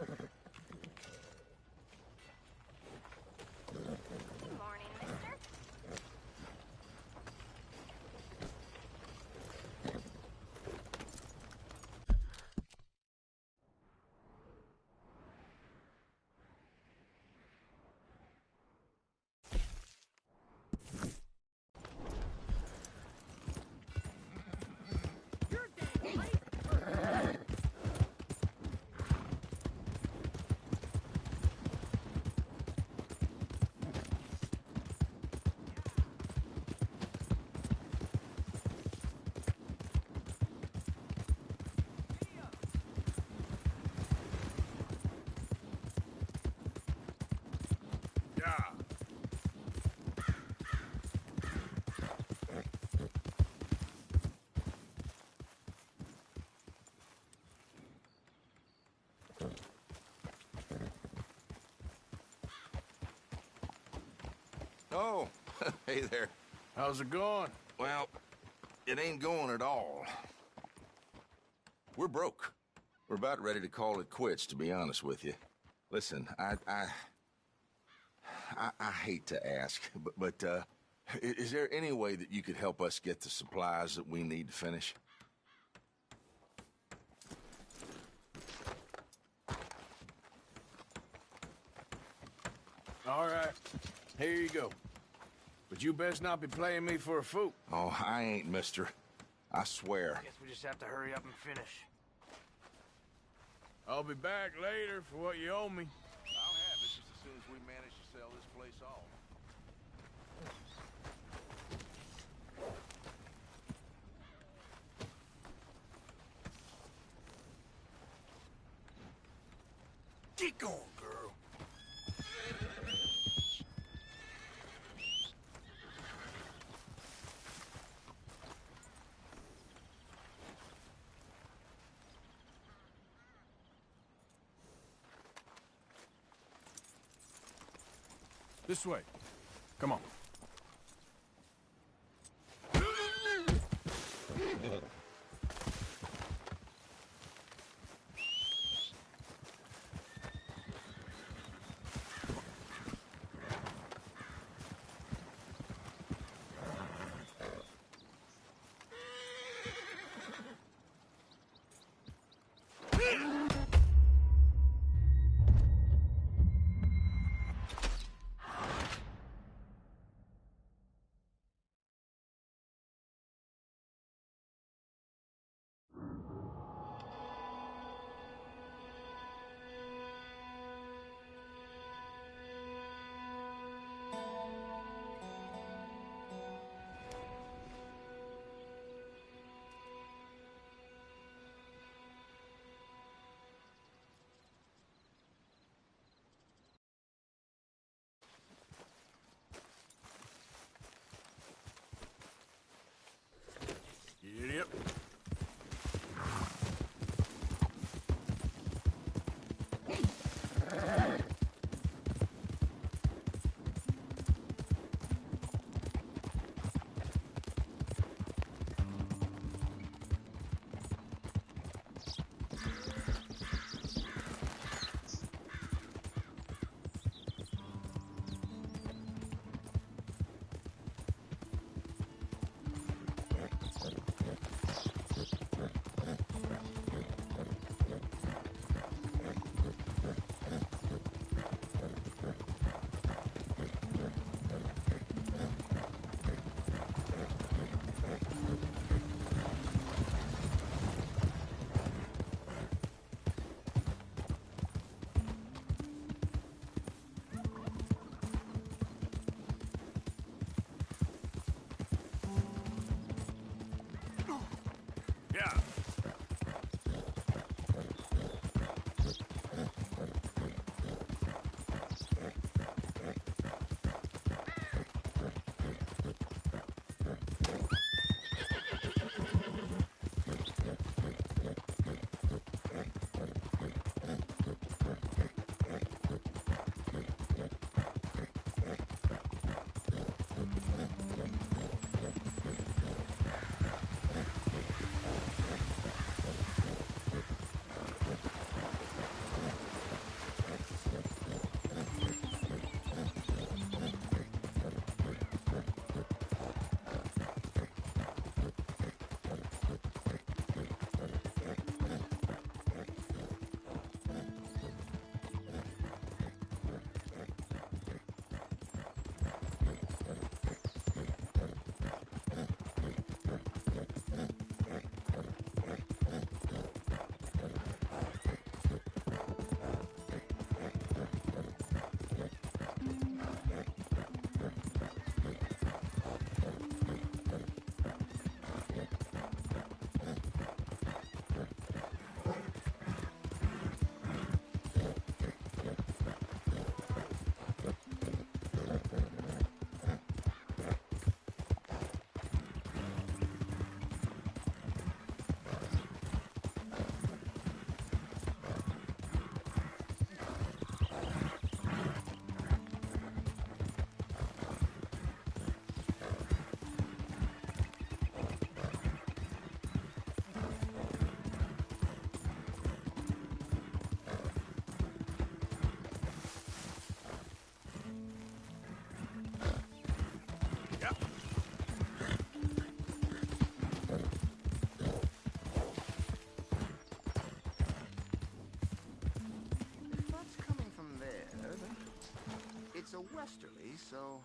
Morning, mister. Oh, hey there. How's it going? Well, it ain't going at all. We're broke. We're about ready to call it quits, to be honest with you. Listen, I hate to ask, but is there any way that you could help us get the supplies that we need to finish? All right, here you go. But you best not be playing me for a fool. Oh, I ain't, mister. I swear. Guess we just have to hurry up and finish. I'll be back later for what you owe me. I'll have it just as soon as we manage to sell this place off. Get going, girl. This way. Come on. It's a westerly, so...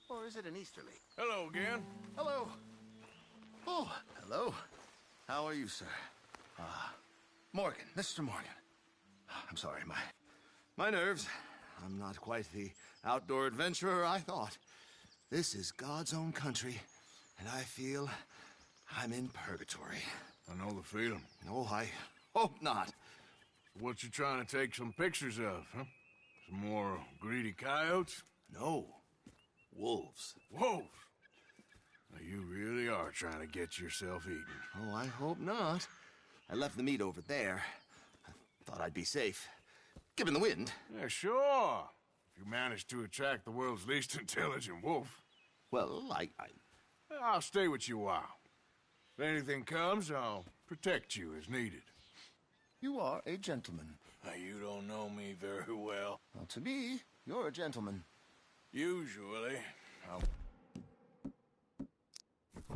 Or is it an easterly? Hello again. Hello. Oh, hello. How are you, sir? Morgan, Mr. Morgan. I'm sorry, my nerves. I'm not quite the outdoor adventurer I thought. This is God's own country, and I feel I'm in purgatory. I know the feeling. No, I hope not. What you trying to take some pictures of, huh? Some more greedy coyotes? No. Wolves. Wolves? Now, you really are trying to get yourself eaten. Oh, I hope not. I left the meat over there. I thought I'd be safe. Given the wind. Yeah, sure. If you manage to attract the world's least intelligent wolf. Well, I'll stay with you a while. If anything comes, I'll protect you as needed. You are a gentleman. Now, you don't know me very well. Well, to me, you're a gentleman. Usually,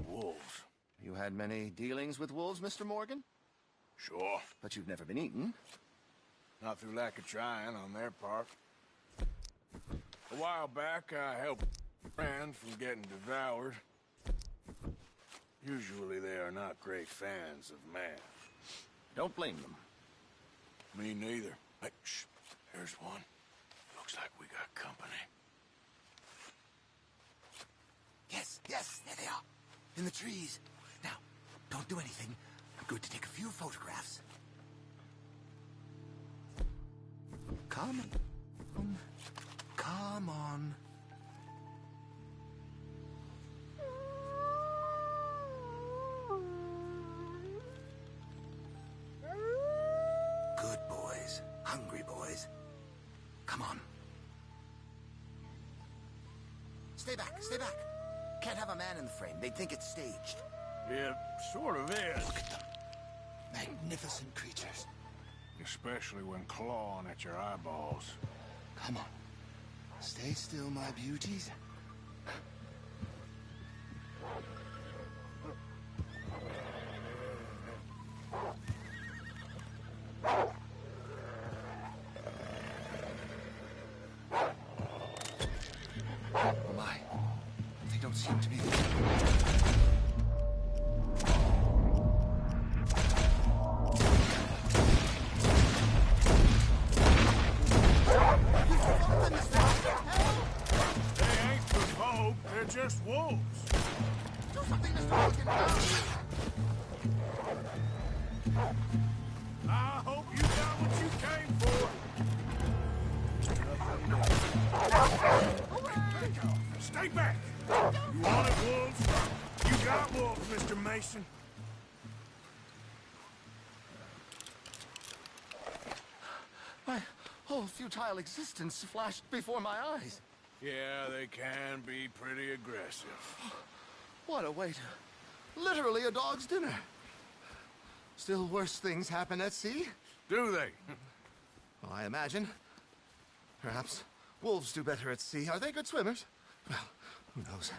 wolves. You had many dealings with wolves, Mr. Morgan? Sure. But you've never been eaten. Not through lack of trying on their part. A while back, I helped a friend from getting devoured. Usually they are not great fans of man. Don't blame them. Me neither. Hey, shh. There's one. Looks like we got company. Yes, there they are. In the trees. Now, don't do anything. I'm going to take a few photographs. Come on. Come on. Good boys. Hungry boys. Come on. Stay back, stay back. Can't have a man in the frame. They'd think it's staged. It sort of is. Look at them. Magnificent creatures. Especially when clawing at your eyeballs. Come on. Stay still, my beauties. Oh my. They don't seem to be... They're just wolves. Do something, Mr. Morgan, now! I hope you got what you came for. Stay back. You wanted wolves? You got wolves, Mr. Mason. My whole futile existence flashed before my eyes. Yeah, they can be pretty aggressive. What a way to... Literally a dog's dinner. Still worse things happen at sea? Do they? Well, I imagine. Perhaps wolves do better at sea. Are they good swimmers? Well, who knows?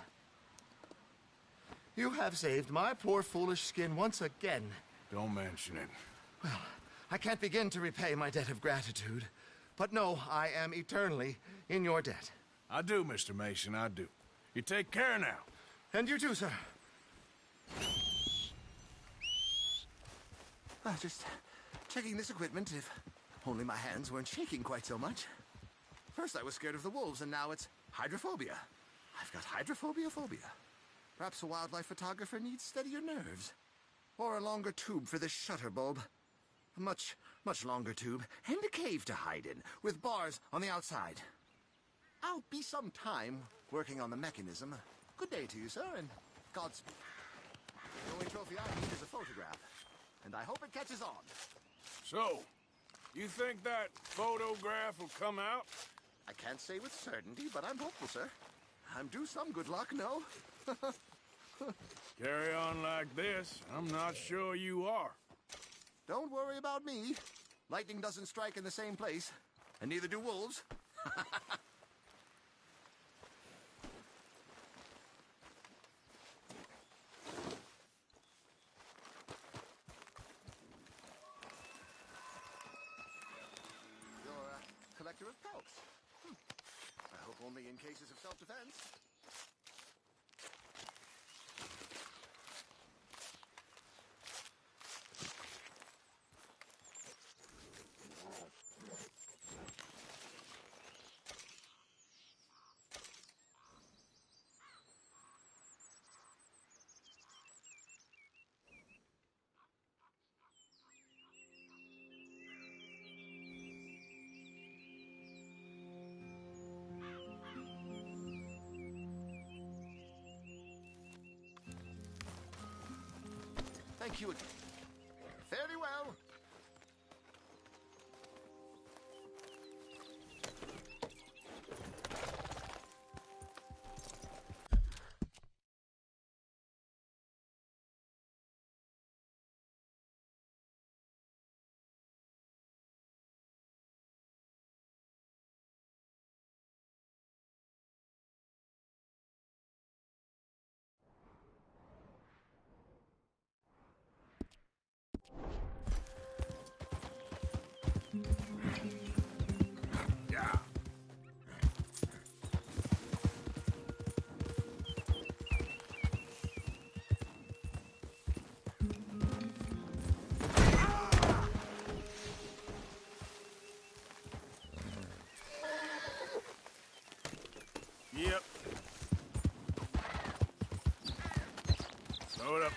You have saved my poor foolish skin once again. Don't mention it. Well, I can't begin to repay my debt of gratitude. But no, I am eternally in your debt. I do, Mr. Mason, I do. You take care now. And you too, sir. Just checking this equipment, if only my hands weren't shaking quite so much. First I was scared of the wolves, and now it's hydrophobia. I've got hydrophobia-phobia. Perhaps a wildlife photographer needs steadier nerves. Or a longer tube for this shutter bulb. A much longer tube, and a cave to hide in, with bars on the outside. I'll be some time working on the mechanism. Good day to you, sir, and Godspeed. The only trophy I need is a photograph, and I hope it catches on. So, you think that photograph will come out? I can't say with certainty, but I'm hopeful, sir. I'm due some good luck, no? Carry on like this, I'm not sure you are. Don't worry about me. Lightning doesn't strike in the same place, and neither do wolves. You're a collector of pelts. I hope only in cases of self-defense. Thank you again. Very well. Yeah. Yep. Load up.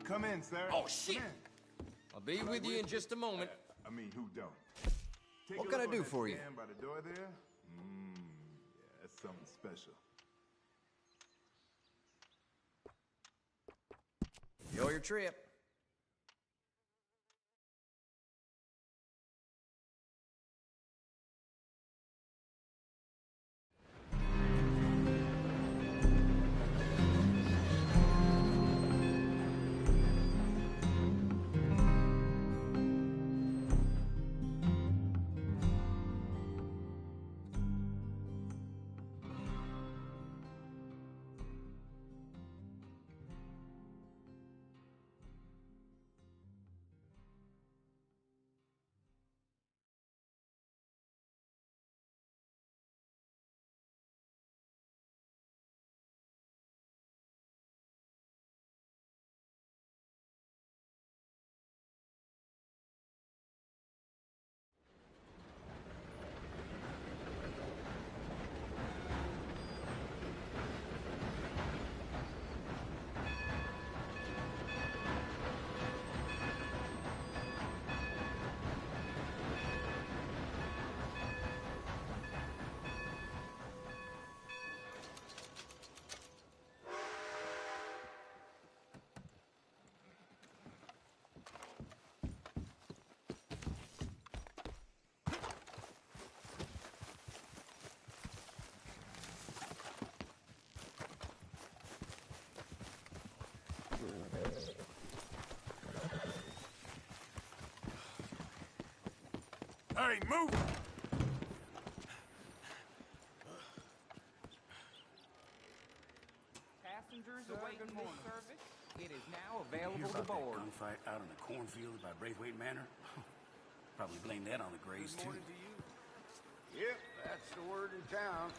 Come in, sir. Oh, shit! Come in. I'll be with you in just a moment. I mean, who don't? Take What a can I look do on that for you? stand by the door there. Yeah, that's something special. Enjoy your trip. Hey, move! Passengers awaiting this service, it is now available to board. Gunfight out in the cornfield by Braithwaite Manor? Probably blame that on the Grays, too. Morning to you. Yep, that's the word in town.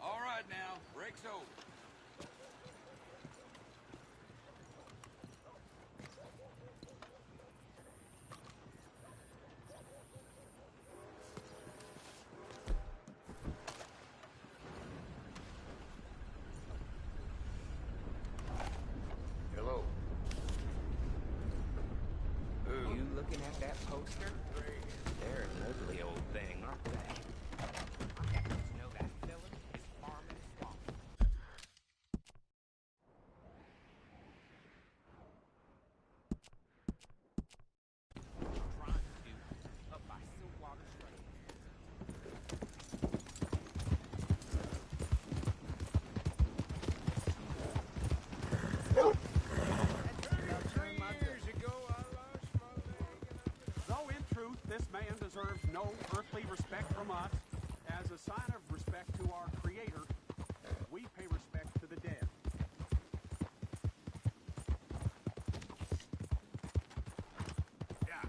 All right now, break's over. Hello. You looking at that poster? They're an ugly old thing, aren't they? I happen to know that fella is farming a swamp. Trying to do up by Siltwater Strait. Though in truth this man deserves no earthly respect from us, as a sign of respect to our Creator, we pay respect to the dead. Yeah.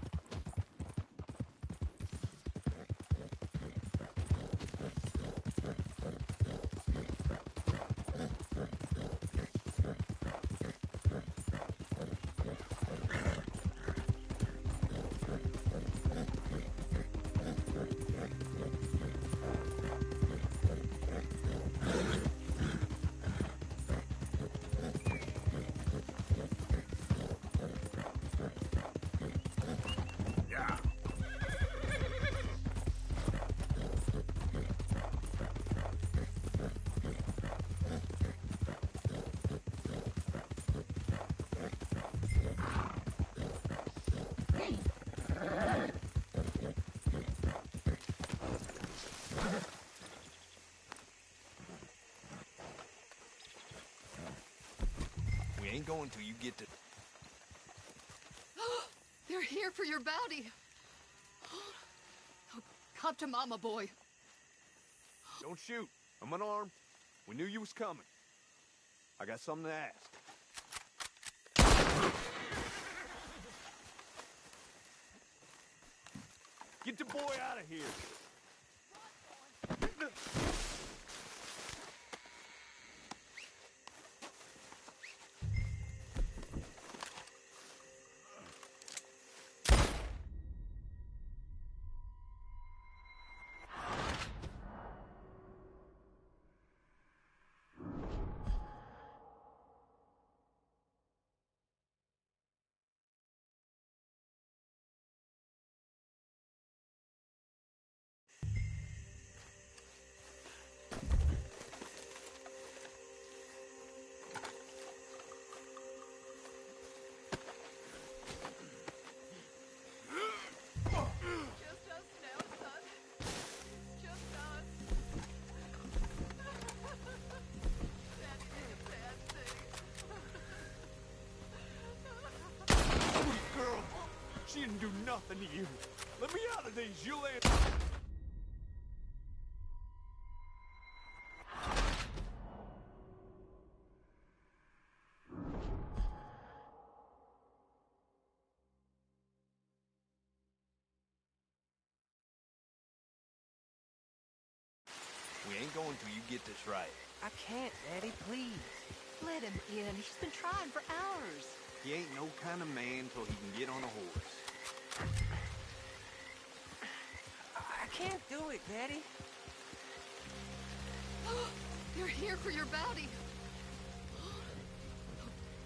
Yeah. We ain't going till you get to... They're here for your bounty. Oh, come to Mama, boy. Don't shoot. I'm unarmed. We knew you was coming. I got something to ask. Get the boy out of here. do nothing to you. Let me out of these, you'll end... We ain't going till you get this right. I can't, Daddy, please. Let him in. He's been trying for hours. He ain't no kind of man till he can get on a horse. I can't do it, Daddy. They're here for your bounty.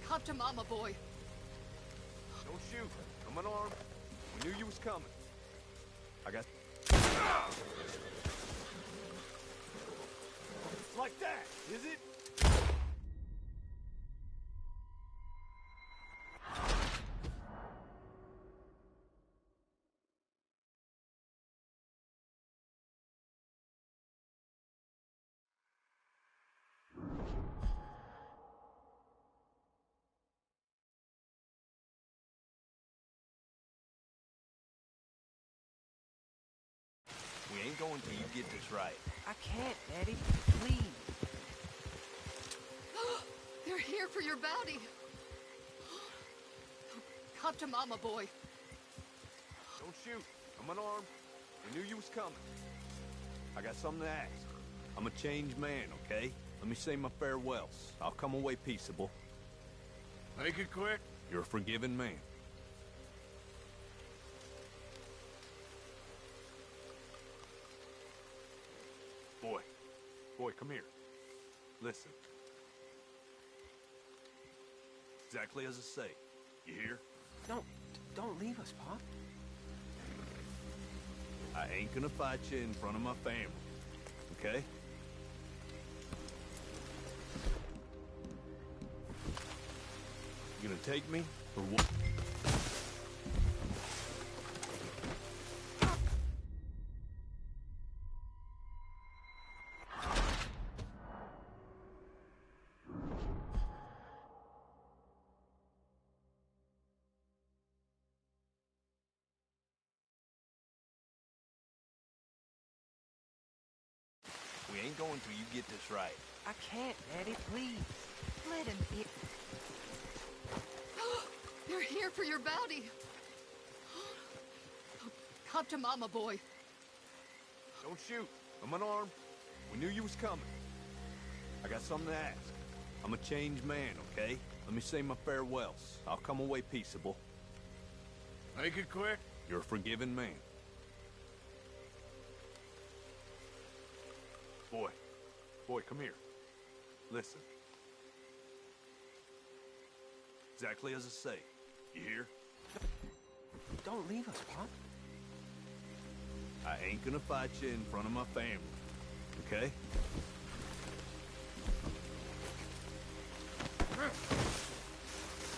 Come to Mama, boy. Don't shoot. I'm unarmed. We knew you was coming. I got... Like that, is it? We ain't going till you get this right. I can't, Daddy, please. They're here for your bounty. Come to Mama, boy. Don't shoot. I'm unarmed. We knew you was coming. I got something to ask. I'm a changed man, okay? Let me say my farewells. I'll come away peaceable. Make it quick. You're a forgiving man. Boy, come here. Listen. Exactly as I say. You hear? Don't leave us, Pop. I ain't gonna fight you in front of my family, okay? You gonna take me, or what? We ain't going till you get this right. I can't, Daddy, please. Let him in. They're here for your bounty. Come to Mama, boy. Don't shoot. I'm unarmed. We knew you was coming. I got something to ask. I'm a changed man, okay? Let me say my farewells. I'll come away peaceable. Make it quick. You're a forgiving man. Boy, come here. Listen. Exactly as I say. You hear? Don't leave us, Pop. I ain't gonna fight you in front of my family, okay?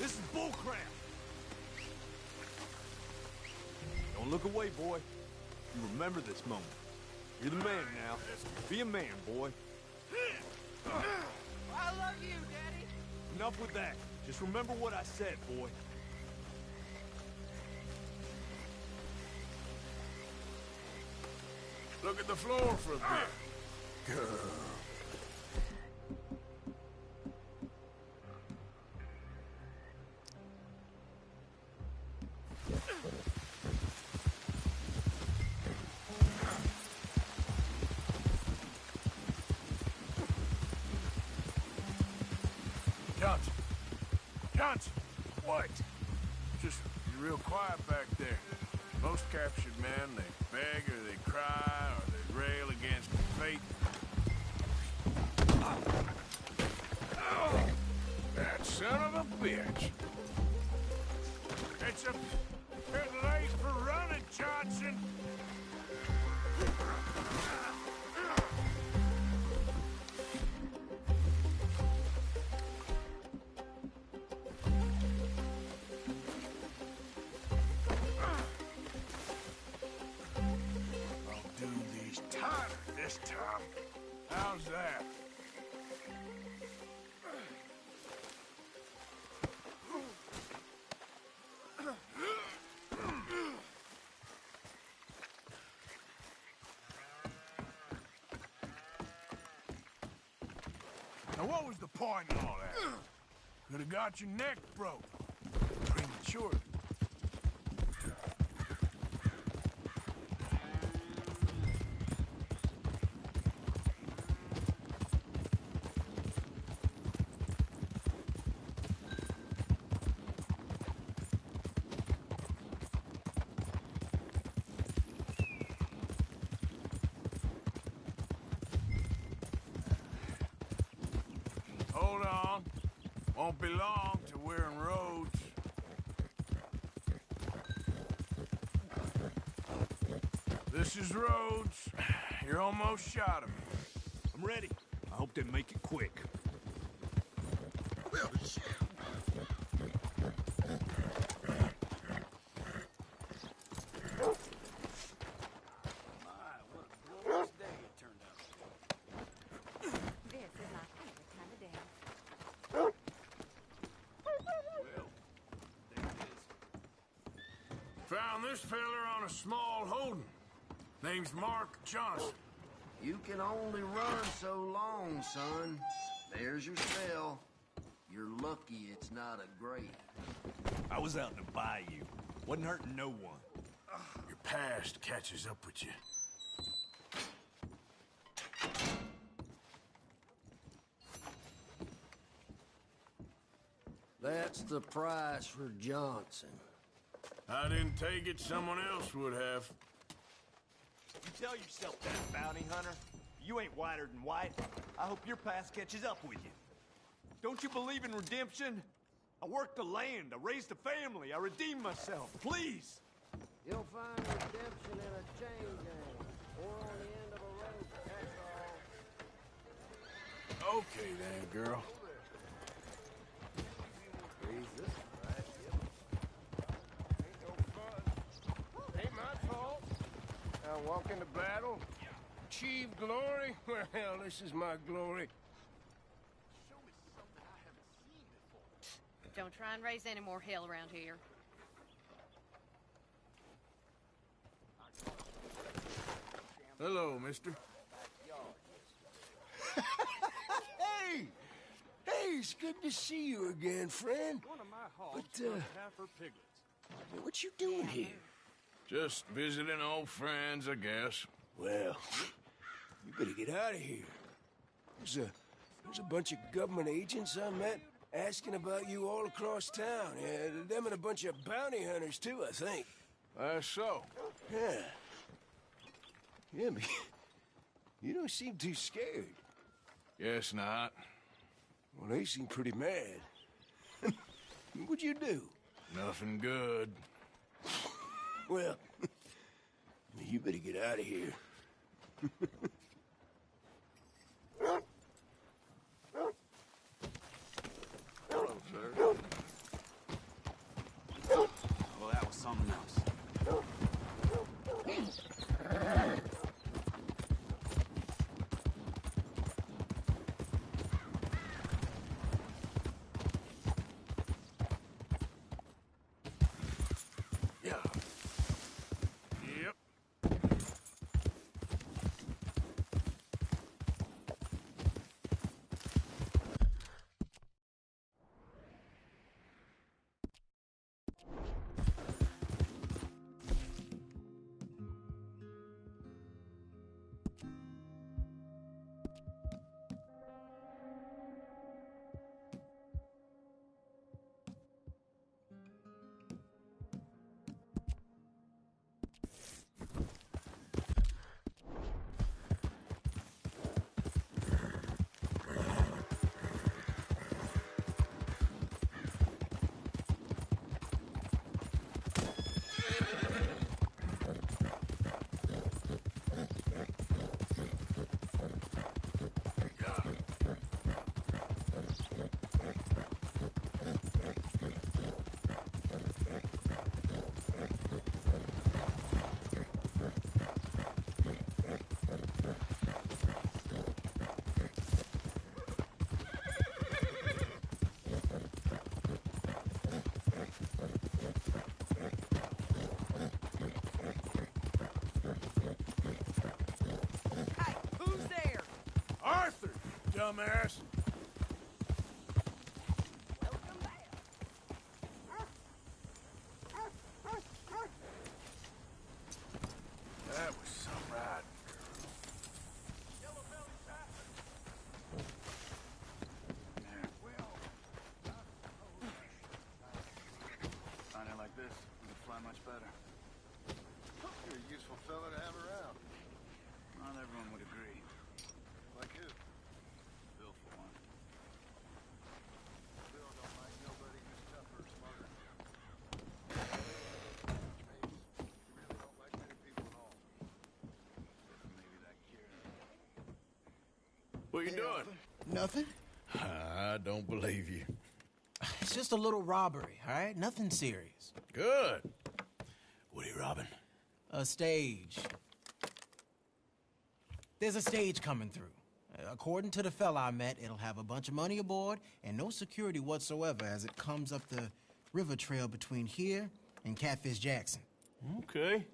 This is bullcrap! Don't look away, boy. You remember this moment. You're the man now. Be a man, boy. I love you, Daddy. Enough with that. Just remember what I said, boy. Look at the floor for a bit. Good. Johnson! What? Just you're real quiet back there. Most captured men, they beg or they cry or they rail against fate. Oh, that son of a bitch. It's a bit late for running, Johnson. Tom. How's that? Now what was the point in all that? Could have got your neck broke. Prematurely. Hold on. Won't be long till we're in Rhodes. This is Rhodes. You're almost shot him. I'm ready. I hope they make it quick. Well, shit. Found this feller on a small holding. Name's Mark Johnson. You can only run so long, son. There's your cell. You're lucky it's not a grave. I was out in the bayou. Wasn't hurting no one. Your past catches up with you. That's the price for Johnson. I didn't take it, someone else would have. You tell yourself that, bounty hunter. You ain't whiter than white. I hope your past catches up with you. Don't you believe in redemption? I worked the land, I raised a family, I redeemed myself. Please! You'll find redemption in a chain gang, or on the end of a rope, that's all. Okay then, girl. Ain't my fault. I walk into battle, achieve glory. Well, this is my glory. Don't try and raise any more hell around here. Hello, mister. Hey! Hey, it's good to see you again, friend. One of my hogs But, half her piglets. what you doing here? Just visiting old friends, I guess. Well, you better get out of here. There's a bunch of government agents I met asking about you all across town. Yeah, them and a bunch of bounty hunters, too, I think. So? Yeah. Yeah, but you don't seem too scared. Guess not. Well, they seem pretty mad. What'd you do? Nothing good. Well, you better get out of here. Hello, sir. Well, that was something else. Yeah. Yep. Hey, who's there? Arthur, dumbass. What you doing? Nothing. I don't believe you. It's just a little robbery, all right? Nothing serious. Good. What are you robbing? A stage. There's a stage coming through. According to the fella I met, it'll have a bunch of money aboard and no security whatsoever as it comes up the river trail between here and Catfish Jackson. Okay.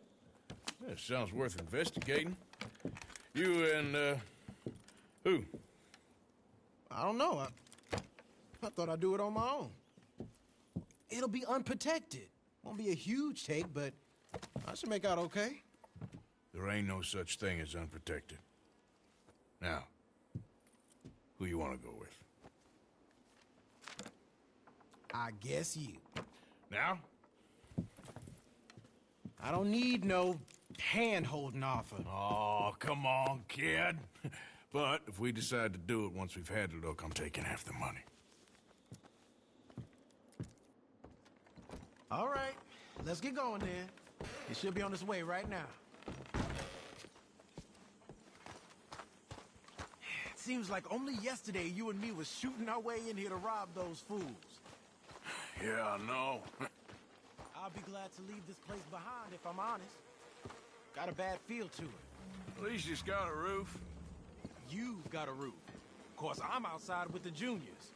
That sounds worth investigating. You and, who? I don't know. I thought I'd do it on my own. It'll be unprotected. Won't be a huge take, but I should make out okay. There ain't no such thing as unprotected. Now, who you want to go with? I guess you. Now? I don't need no hand-holding offer. Oh, come on, kid. But if we decide to do it once we've had a look, I'm taking half the money. All right, let's get going then. It should be on its way right now. It seems like only yesterday you and me was shooting our way in here to rob those fools. Yeah, I know. I'll be glad to leave this place behind, if I'm honest. Got a bad feel to it. At least it's got a roof. You've got a roof. Of course, I'm outside with the juniors.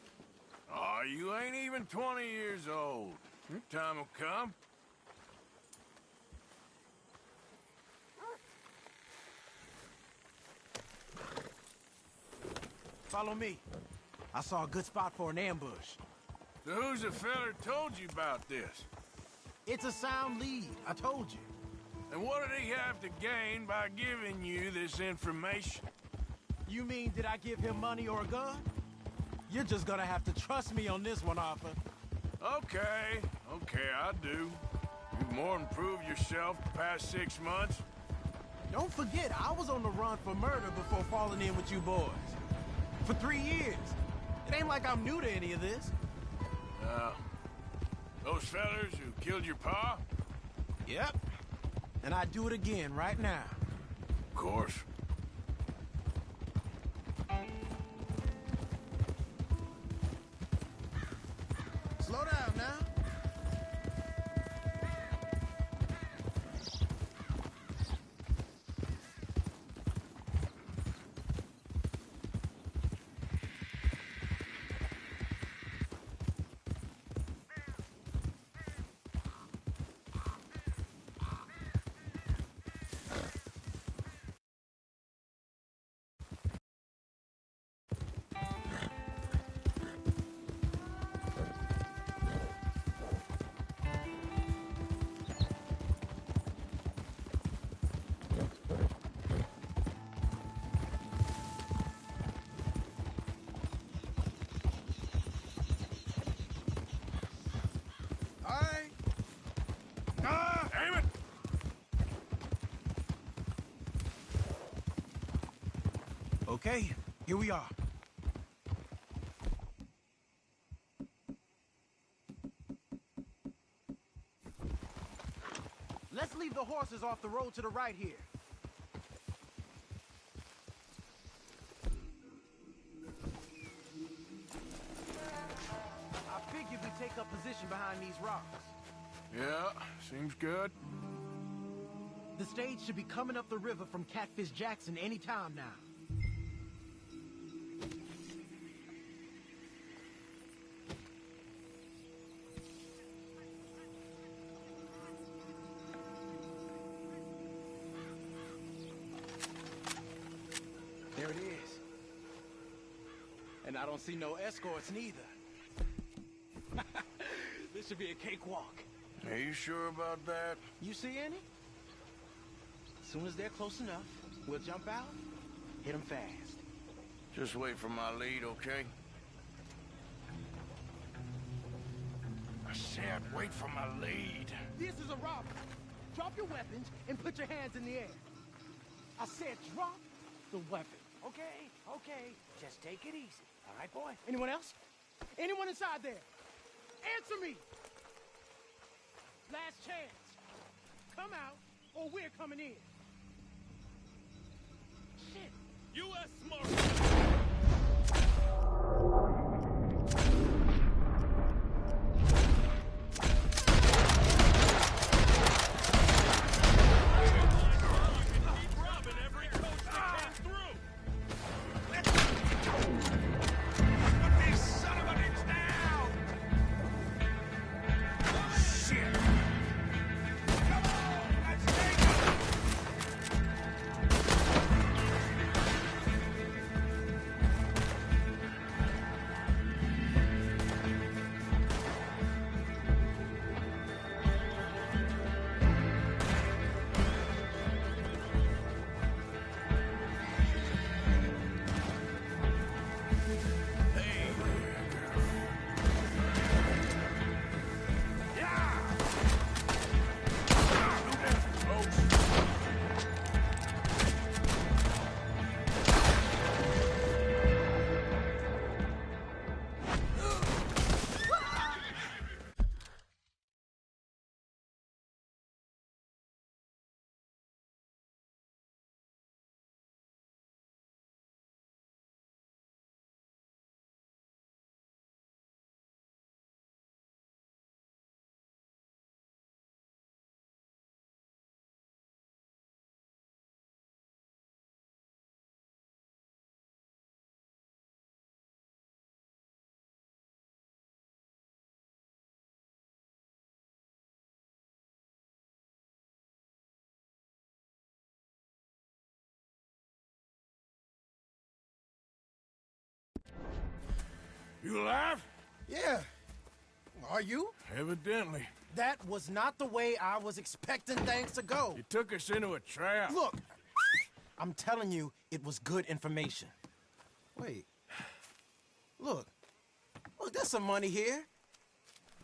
Oh, you ain't even 20 years old. Your time will come. Follow me. I saw a good spot for an ambush. So who's the feller told you about this? It's a sound lead, I told you. And what did he have to gain by giving you this information? You mean, did I give him money or a gun? You're just gonna have to trust me on this one, Arthur. Okay, I do. You've more than proved yourself the past 6 months. Don't forget, I was on the run for murder before falling in with you boys. For 3 years. It ain't like I'm new to any of this. Those fellers who killed your pa? Yep. And I'd do it again right now. Of course. Slow down now. Damn it! Okay, here we are. Let's leave the horses off the road to the right here. I figured we'd take up position behind these rocks. Yeah, seems good. The stage should be coming up the river from Catfish Jackson any time now. There it is. And I don't see no escorts neither. This should be a cakewalk. Are you sure about that? You see any? As soon as they're close enough, we'll jump out, hit them fast. Just wait for my lead, okay? I said wait for my lead. This is a robbery. Drop your weapons and put your hands in the air. I said drop the weapon. Okay. Just take it easy. All right, boy? Anyone else? Anyone inside there? Answer me! Last chance. Come out, or we're coming in. Shit. U.S. Marshal! You alive? Yeah. Are you? Evidently. That was not the way I was expecting things to go. You took us into a trap. Look, I'm telling you, it was good information. Wait. Look, there's some money here.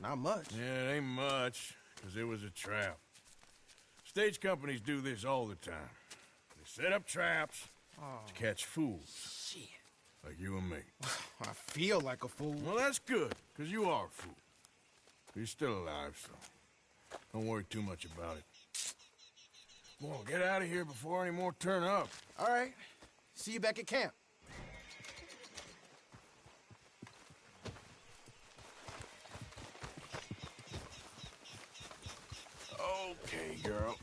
Not much. Yeah, it ain't much, because it was a trap. Stage companies do this all the time. They set up traps to catch fools. Shit. Like you and me. I feel like a fool. Well, that's good, because you are a fool. You're still alive, so don't worry too much about it. Come on, get out of here before any more turn up. All right. See you back at camp. Okay, girl.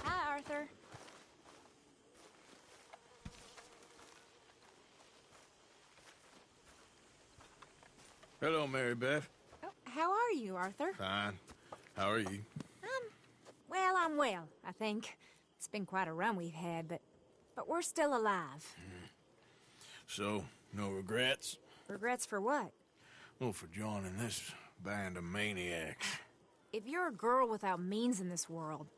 Hi, Arthur. Hello, Mary Beth. Oh, how are you, Arthur? Fine. How are you? Well, I'm well, I think. It's been quite a run we've had, but we're still alive. So, no regrets? Regrets for what? Well, for joining this band of maniacs. If you're a girl without means in this world,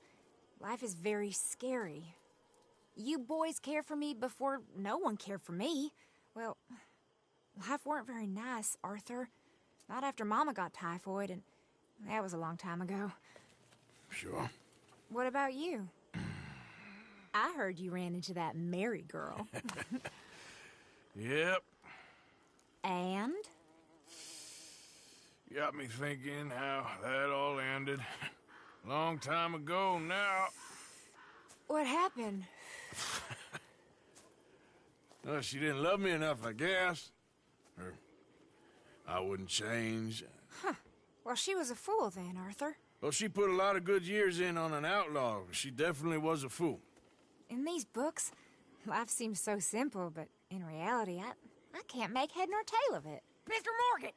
life is very scary. You boys cared for me before no one cared for me. Well, life weren't very nice, Arthur. Not after Mama got typhoid, and that was a long time ago. Sure. What about you? I heard you ran into that Mary girl. Yep. And? Got me thinking how that all ended. Long time ago now. What happened? Well, she didn't love me enough, I guess. Or I wouldn't change. Huh. Well, she was a fool then, Arthur. Well, she put a lot of good years in on an outlaw. She definitely was a fool. In these books, life seems so simple, but in reality, I can't make head nor tail of it. Mr. Morgan!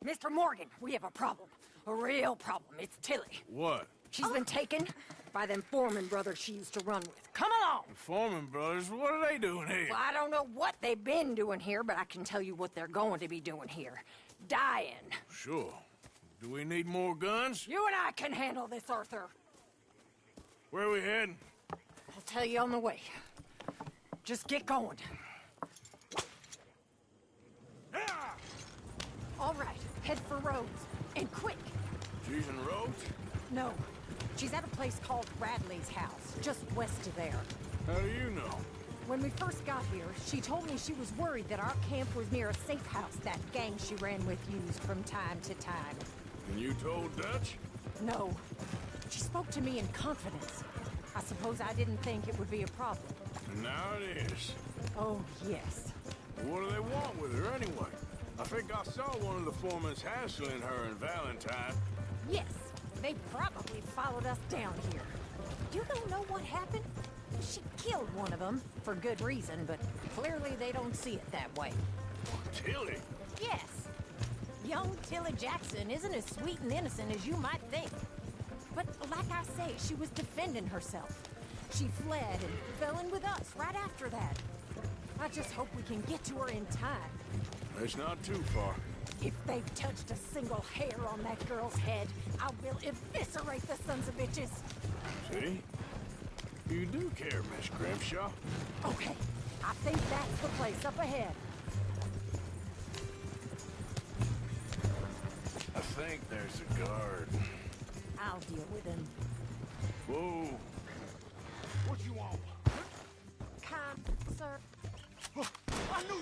Mr. Morgan, we have a problem. A real problem. It's Tilly. What? She's been taken by them Foreman brothers she used to run with. Come along! The Foreman brothers? What are they doing here? Well, I don't know what they've been doing here, but I can tell you what they're going to be doing here. Dying. Sure. Do we need more guns? You and I can handle this, Arthur. Where are we heading? I'll tell you on the way. Just get going. All right, head for Rhodes. And quick. She's in Rhodes? No. She's at a place called Radley's house, just west of there. How do you know? When we first got here, she told me she was worried that our camp was near a safe house that gang she ran with used from time to time. And you told Dutch? No. She spoke to me in confidence. I suppose I didn't think it would be a problem. And now it is. Oh, yes. What do they want with her anyway? I think I saw one of the foremans hassling her and Valentine. Yes. They probably followed us down here. You don't know what happened? She killed one of them, for good reason, but clearly they don't see it that way. Tilly? Yes. Young Tilly Jackson isn't as sweet and innocent as you might think. But like I say, she was defending herself. She fled and fell in with us right after that. I just hope we can get to her in time. It's not too far. If they've touched a single hair on that girl's head, I will eviscerate the sons of bitches. See? You do care, Miss Grimshaw. Okay, I think that's the place up ahead. I think there's a guard. I'll deal with him. Whoa. What you want? Kind sir. I knew you.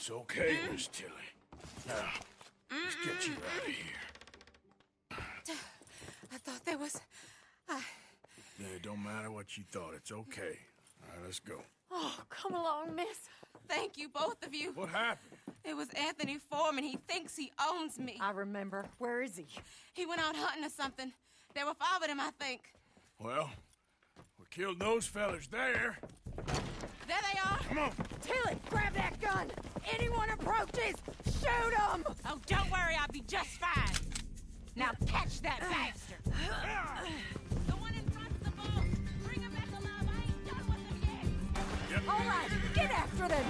It's okay, Miss Tilly. Now, let's get you out of here. I thought there was... Yeah, it don't matter what you thought. It's okay. All right, let's go. Oh, come along, miss. Thank you, both of you. What happened? It was Anthony Foreman. He thinks he owns me. I remember. Where is he? He went out hunting or something. There were 5 of them, I think. Well, we killed those fellas there. There they are. Come on. Tilly, grab that gun. Anyone approaches, shoot them. Oh, don't worry. I'll be just fine. Now catch that bastard. The one in front's the boat. Bring him back alive. I ain't done with them yet. Yep. All right, get after them.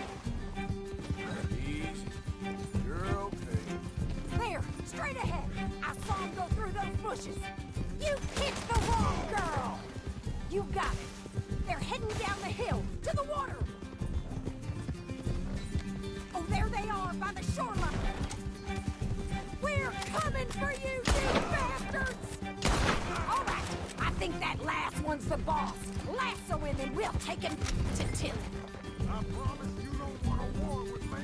Easy. You're okay. There, straight ahead. I saw him go through those bushes. You picked the wrong girl. You got it. They're heading down the hill to the water. Oh, there they are by the shoreline. We're coming for you, you bastards! All right, I think that last one's the boss. Lasso him and we'll take him to Tilly. I promise you don't want a war with me.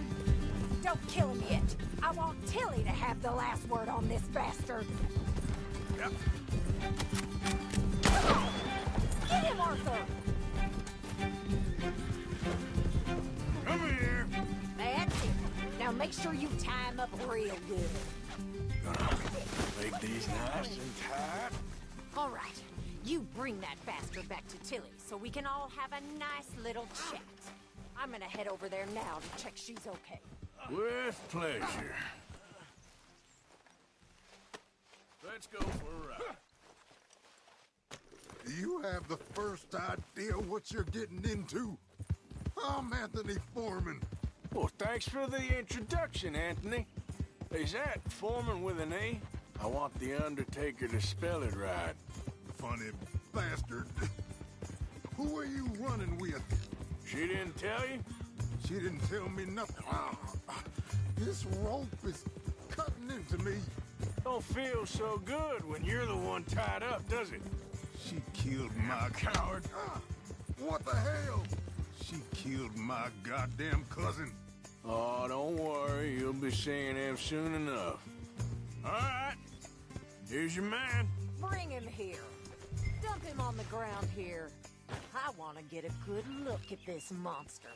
Don't kill him yet. I want Tilly to have the last word on this bastard. Yep. Come on! Get him, Arthur! Come here. That's it. Now make sure you tie him up real good. Gonna make these nice and tight. All right, you bring that bastard back to Tilly so we can all have a nice little chat. I'm gonna head over there now to check she's okay. With pleasure. Let's go for a ride. Do you have the first idea what you're getting into? I'm Anthony Foreman. Well, thanks for the introduction, Anthony. Is that Foreman with an A? I want the Undertaker to spell it right. Funny bastard. Who are you running with? She didn't tell you? She didn't tell me nothing. This rope is cutting into me. Don't feel so good when you're the one tied up, does it? She killed my coward. What the hell? She killed my goddamn cousin. Oh, don't worry. You'll be seeing him soon enough. All right. Here's your man. Bring him here. Dump him on the ground here. I want to get a good look at this monster.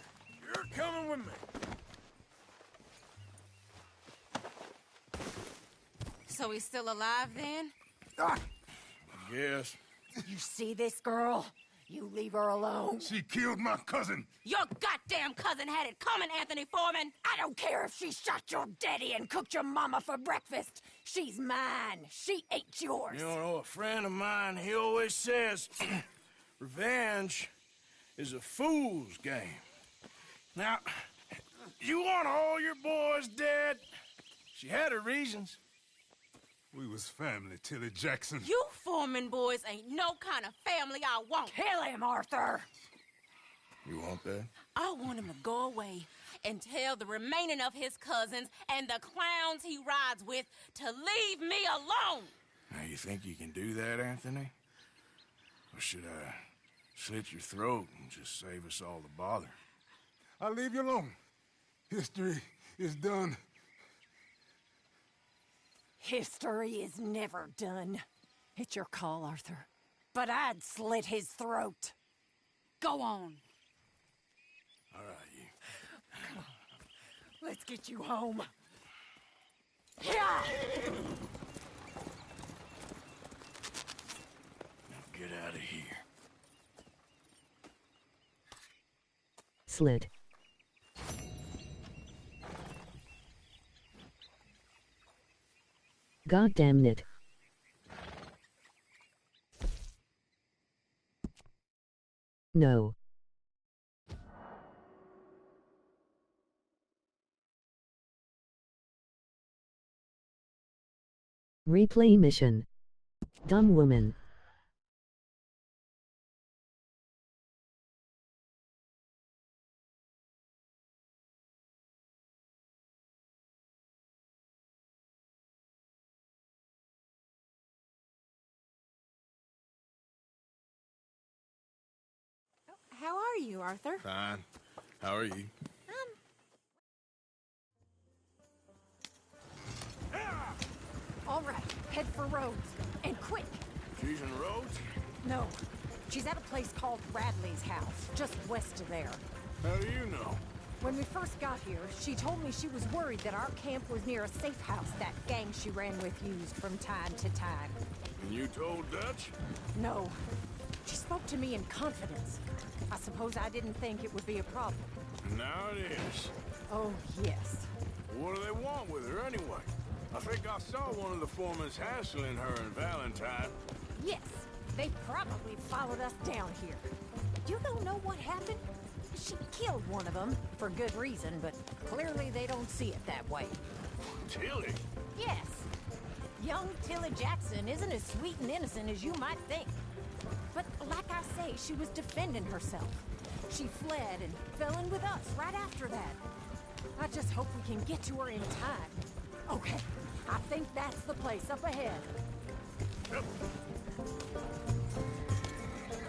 You're coming with me. So he's still alive then? I guess. You see this girl? You leave her alone. She killed my cousin. Your goddamn cousin had it coming, Anthony Foreman! I don't care if she shot your daddy and cooked your mama for breakfast. She's mine. She ate yours. You know, a friend of mine, he always says, revenge is a fool's game. Now, you want all your boys dead? She had her reasons. We was family, Tilly Jackson. You Foreman boys ain't no kind of family I want. Kill him, Arthur! You want that? I want him to go away and tell the remaining of his cousins and the clowns he rides with to leave me alone. Now, you think you can do that, Anthony? Or should I slit your throat and just save us all the bother? I'll leave you alone. History is done. History is never done. It's your call, Arthur. But I'd slit his throat. Go on. All right, you. Come on. Let's get you home. Yeah! Now get out of here. Slit. God damn it. No. Replay mission. Dumb woman. How are you, Arthur? Fine. How are you? Head for Rhodes, and quick. She's in Rhodes? No, she's at a place called Radley's house, just west of there. How do you know? When we first got here, she told me she was worried that our camp was near a safe house that gang she ran with used from time to time. And you told Dutch? No. She spoke to me in confidence. I suppose I didn't think it would be a problem. Now it is. Oh, yes. What do they want with her anyway? I think I saw one of the foremans hassling her and Valentine. Yes, they probably followed us down here. You don't know what happened? She killed one of them, for good reason, but clearly they don't see it that way. Tilly? Yes. Young Tilly Jackson isn't as sweet and innocent as you might think. But like I say, she was defending herself. She fled and fell in with us right after that. I just hope we can get to her in time. Okay, I think that's the place up ahead. Yep.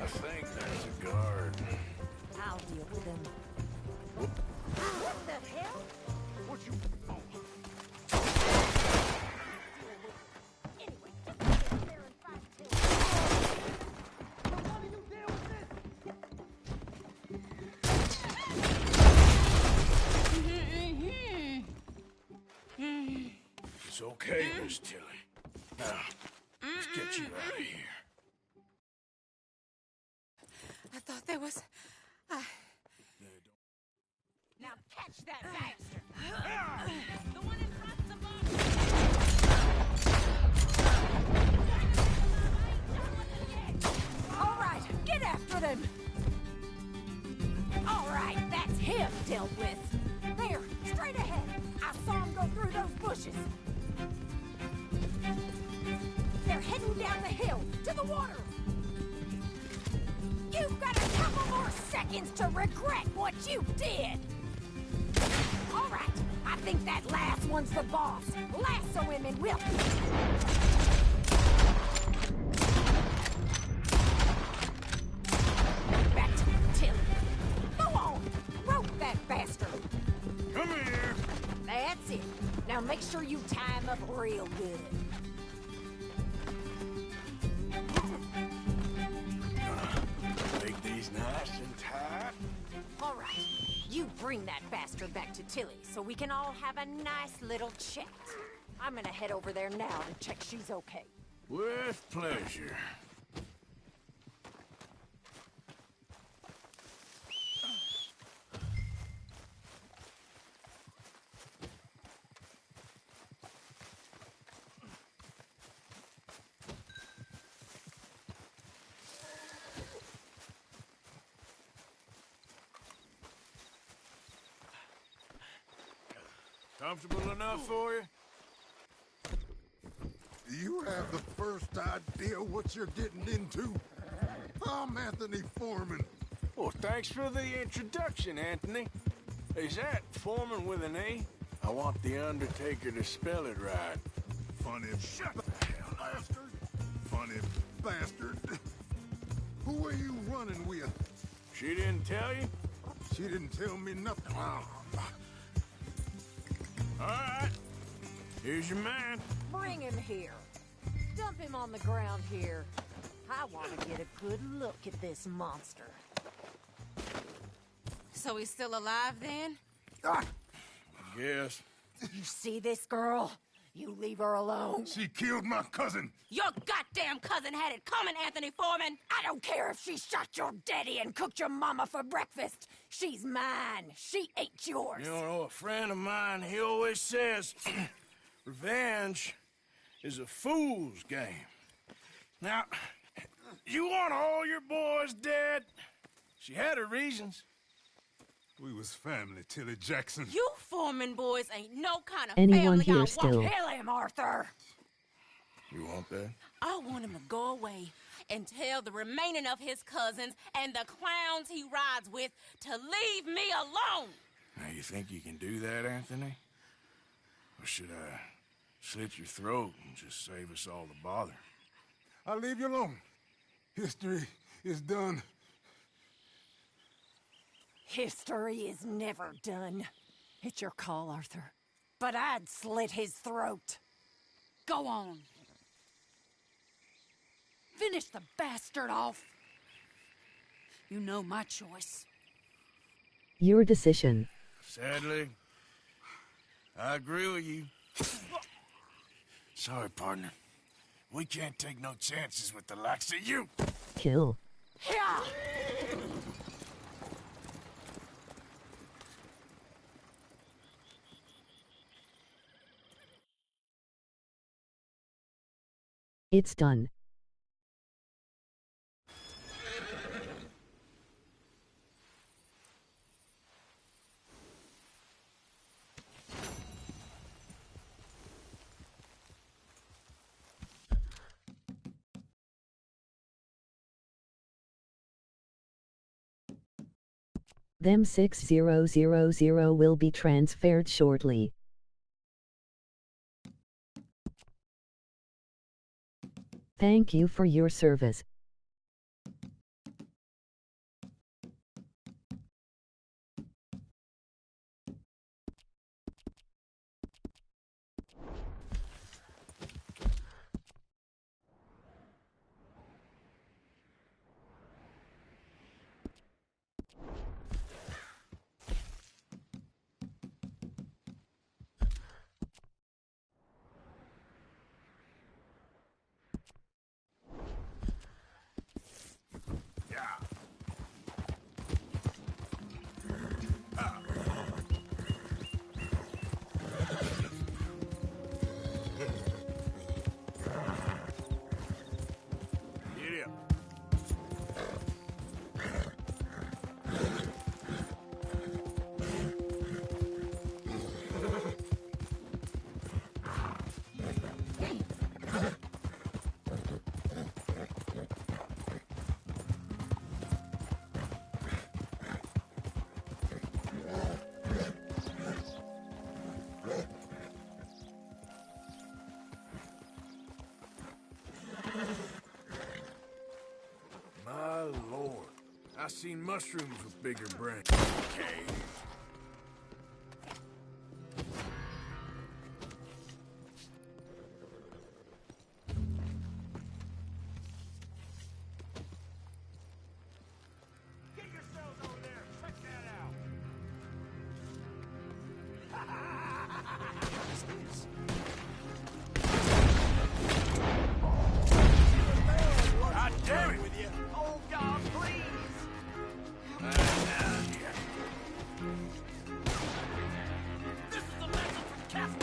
I think there's a guard. I'll deal with him. What the hell? What you... Oh. Anyway, just get there and fight Tilly. None of you deal with this. It's okay, Miss Tilly. Now, let's get you out of here. I thought there was... Now catch that bastard! The one in front's a boss! All right, get after them! All right, that's him dealt with. There, straight ahead. I saw him go through those bushes. They're heading down the hill, to the water. You've got a couple more seconds to regret what you did. All right, I think that last one's the boss. Lasso him and we'll... Back to Tilly. Go on, rope that bastard. Come here. That's it. Now make sure you tie him up real good. Make these nice and tight. All right, you bring that bastard back to Tilly so we can all have a nice little chat. I'm gonna head over there now to check she's okay. With pleasure. Comfortable enough for you? Do you have the first idea what you're getting into? I'm Anthony Foreman. Well, thanks for the introduction, Anthony. Is that Foreman with an A? I want the Undertaker to spell it right. Funny bastard. Funny bastard. Who are you running with? She didn't tell you? She didn't tell me nothing. All right. Here's your man. Bring him here. Dump him on the ground here. I want to get a good look at this monster. So he's still alive then? Yes. You see this girl? You leave her alone. She killed my cousin. Your goddamn cousin had it coming, Anthony Foreman! I don't care if she shot your daddy and cooked your mama for breakfast. She's mine. She ain't yours. You know, a friend of mine, he always says, revenge is a fool's game. Now, you want all your boys dead? She had her reasons. We was family, Tilly Jackson. You Foreman boys ain't no kind of Anyone family here I want. still? Kill him, Arthur. You want that? I want him to go away and tell the remaining of his cousins and the clowns he rides with to leave me alone. Now, you think you can do that, Anthony? Or should I slit your throat and just save us all the bother? I'll leave you alone. History is done. History is never done. It's your call, Arthur. But I'd slit his throat. Go on. Finish the bastard off. You know my choice. Your decision. Sadly, I agree with you. Sorry, partner. We can't take no chances with the likes of you. Kill. Yeah. It's done. Them 6000 will be transferred shortly. Thank you for your service. My lord. I seen mushrooms with bigger brains. Okay. Get yourselves over there. Check that out. God damn it! With you. Oh, God, please! This is a lesson from Castle.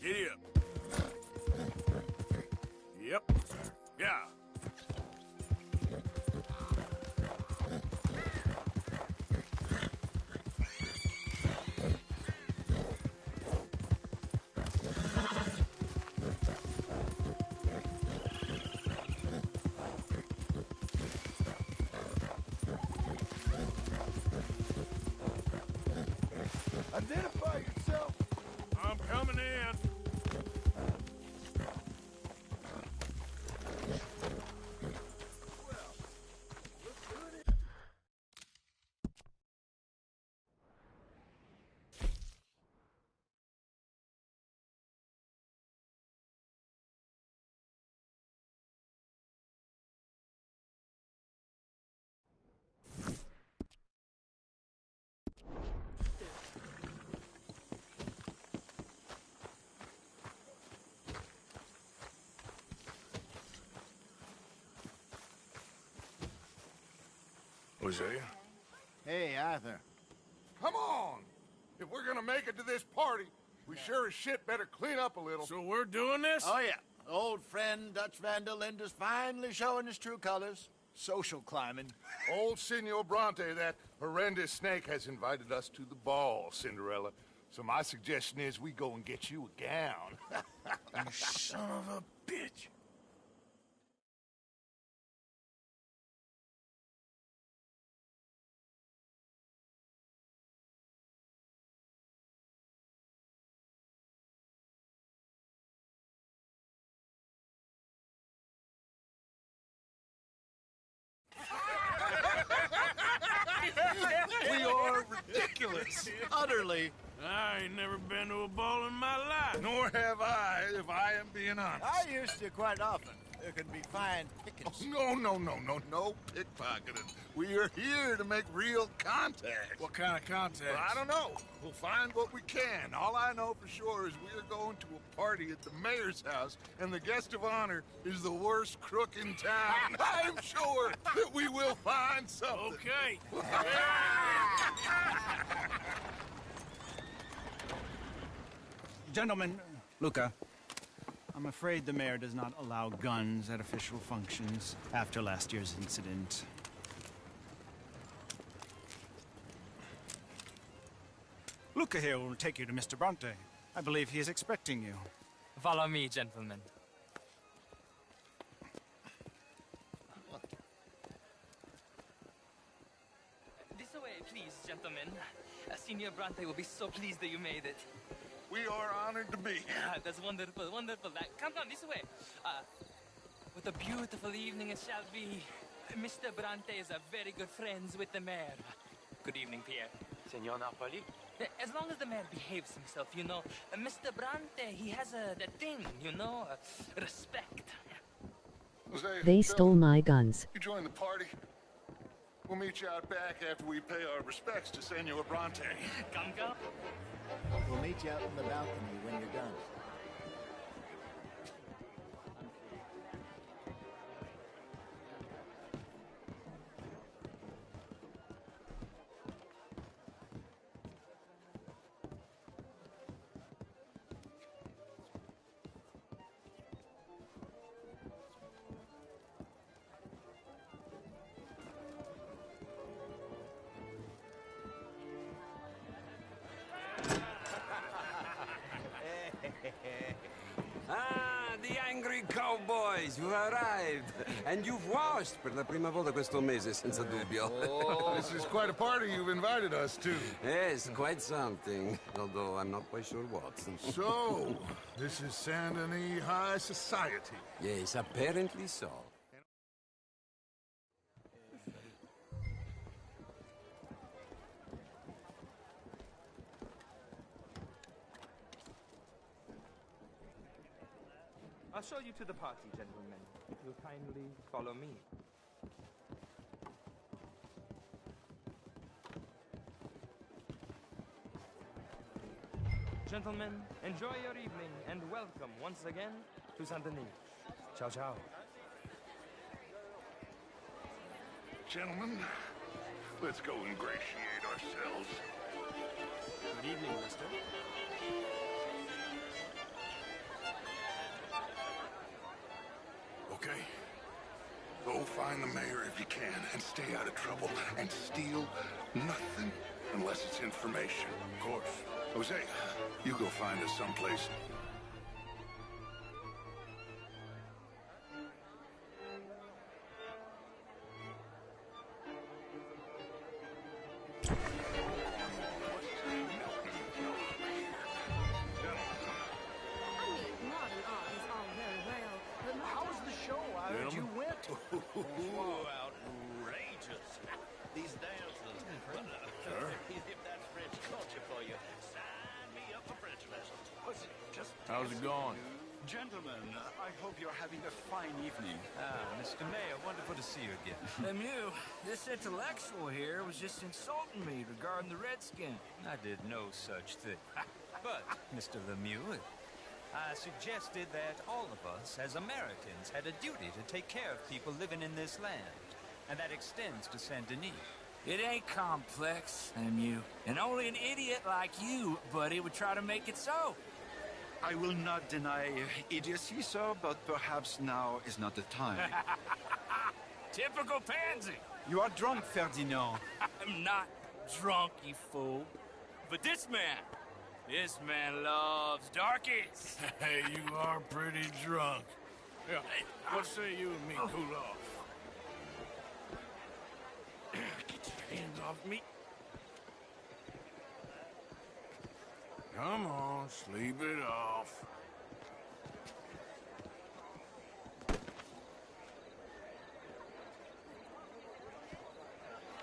Giddy up. Yep. Yeah. Identify yourself. I'm coming in. Hosea? Hey, Arthur. Come on! If we're gonna make it to this party, we sure as shit better clean up a little. So we're doing this? Oh, yeah. Old friend Dutch Van der Linde's finally showing his true colors. Social climbing. Old Senor Bronte, that horrendous snake, has invited us to the ball, Cinderella. So my suggestion is we go and get you a gown. You son of a bitch. We are ridiculous. Utterly. I ain't never been to a ball in my life. Nor have I, if I am being honest. I used to quite often. There can be fine pickings. Oh, no pickpocketing. We are here to make real contact. What kind of contact? Well, I don't know. We'll find what we can. All I know for sure is we are going to a party at the mayor's house, and the guest of honor is the worst crook in town. I'm sure that we will find something. Okay. Gentlemen, Luca, I'm afraid the mayor does not allow guns at official functions after last year's incident. Luca here will take you to Mr. Bronte. I believe he is expecting you. Follow me, gentlemen. This way, please, gentlemen. Senior Bronte will be so pleased that you made it. We are honored to be here. That's wonderful, wonderful. Come on, this way. What a beautiful evening it shall be. Mr. Bronte is a very good friends with the mayor. Good evening, Pierre. Senor Napoli? As long as the mayor behaves himself, you know. Mr. Bronte, he has that thing, you know, respect. They stole my guns. You join the party. We'll meet you out back after we pay our respects to Senor Bronte. Come. We'll meet you out in the balcony when you're done. Ah, the angry cowboys, you arrived. And you've washed per la prima volta questo mese, senza dubbio. Oh, this is quite a party you've invited us to. Yes, quite something. Although I'm not quite sure what. So, this is Saint Denis High Society. Yes, apparently so. I'll show you to the party, gentlemen, if you'll kindly follow me. Gentlemen, enjoy your evening and welcome once again to Saint Denis. Ciao, ciao. Gentlemen, let's go ingratiate ourselves. Good evening, mister. Okay? Go find the mayor if you can, and stay out of trouble, and steal nothing unless it's information. Of course. Jose, you go find us someplace. Outrageous. These dances. Sure. If that's French culture for you, sign me up for French lessons. How's it going? Gentlemen, I hope you're having a fine evening. Mr. Mayor, wonderful to see you again. Lemieux, this intellectual here was just insulting me regarding the Redskin. I did no such thing. But, Mr. Lemieux, I suggested that all of us, as Americans, had a duty to take care of people living in this land. And that extends to Saint Denis. It ain't complex, MU. And only an idiot like you, buddy, would try to make it so. I will not deny idiocy, sir, but perhaps now is not the time. Typical pansy. You are drunk, Ferdinand. I'm not drunk, you fool. But this man loves darkies. Hey, you are pretty drunk. Yeah, what say you and me cool off? Get your hands off me. Come on, sleep it off.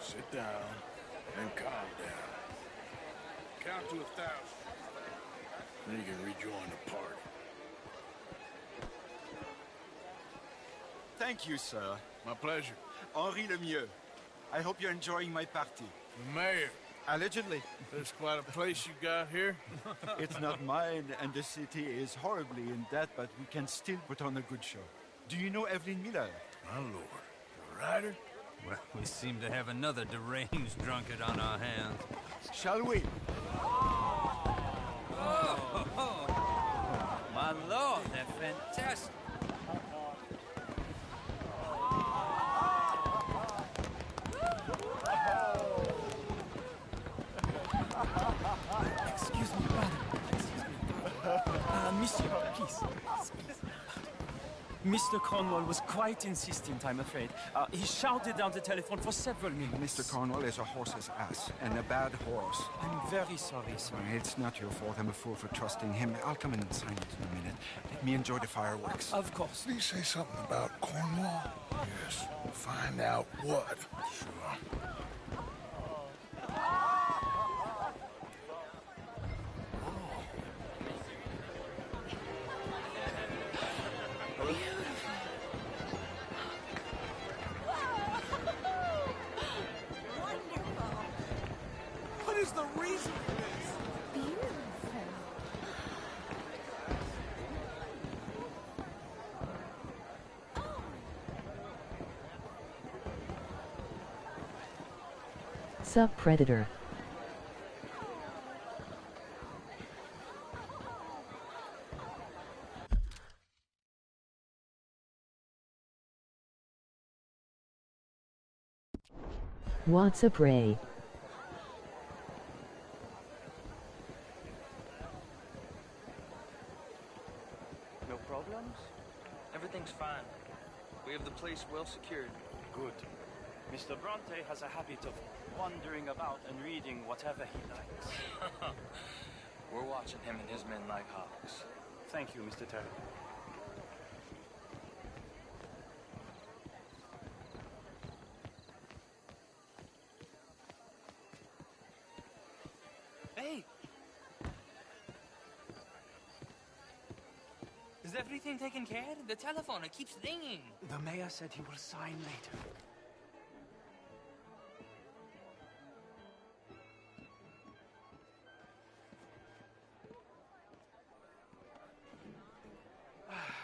Sit down and calm down. Count to 1,000. Then you can rejoin the party. Thank you, sir. My pleasure. Henri Lemieux. I hope you're enjoying my party. The mayor. Allegedly. There's quite a place you got here. It's not mine, and the city is horribly in debt, but we can still put on a good show. Do you know Evelyn Miller? My lord. The writer? Well, we seem to have another deranged drunkard on our hands. Shall we? Oh, my lord, they're fantastic. Excuse me, brother. Excuse me. Monsieur, please. Mr. Cornwall was quite insistent, I'm afraid. He shouted down the telephone for several minutes. Mr. Cornwall is a horse's ass, and a bad horse. I'm very sorry, sir. It's not your fault. I'm a fool for trusting him. I'll come in and sign it in a minute. Let me enjoy the fireworks. Of course. Did he say something about Cornwall? Yes. Find out what. Sure. What is the reason for this? Sup, Predator. What's up, Ray? No problems? Everything's fine. We have the place well secured. Good. Mr. Bronte has a habit of wandering about and reading whatever he likes. We're watching him and his men like hawks. Thank you, Mr. Terry. Hey! Is everything taken care of? The telephone, it keeps ringing. The mayor said he will sign later.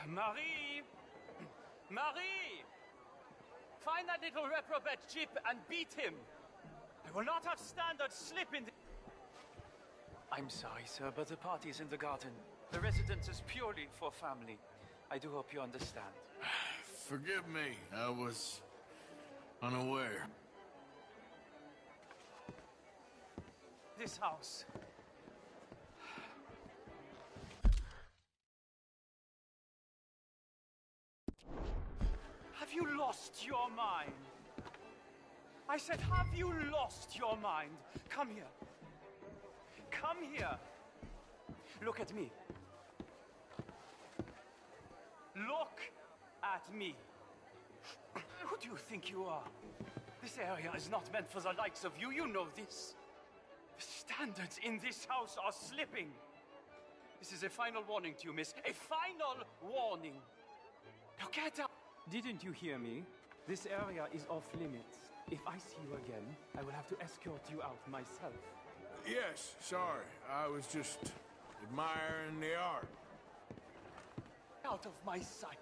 Marie! Marie! Find that little reprobate Jip and beat him. I will not have standard slip in the... I'm sorry, sir, but the party is in the garden. The residence is purely for family. I do hope you understand. Forgive me. I was unaware. This house. Have you lost your mind? I said, have you lost your mind? Come here. Come here. Look at me. Look at me. Who do you think you are? This area is not meant for the likes of you. You know this. The standards in this house are slipping. This is a final warning to you, miss. A final warning. Now get out. Didn't you hear me? This area is off limits. If I see you again, I will have to escort you out myself. Yes, sorry. I was just admiring the art. Out of my sight.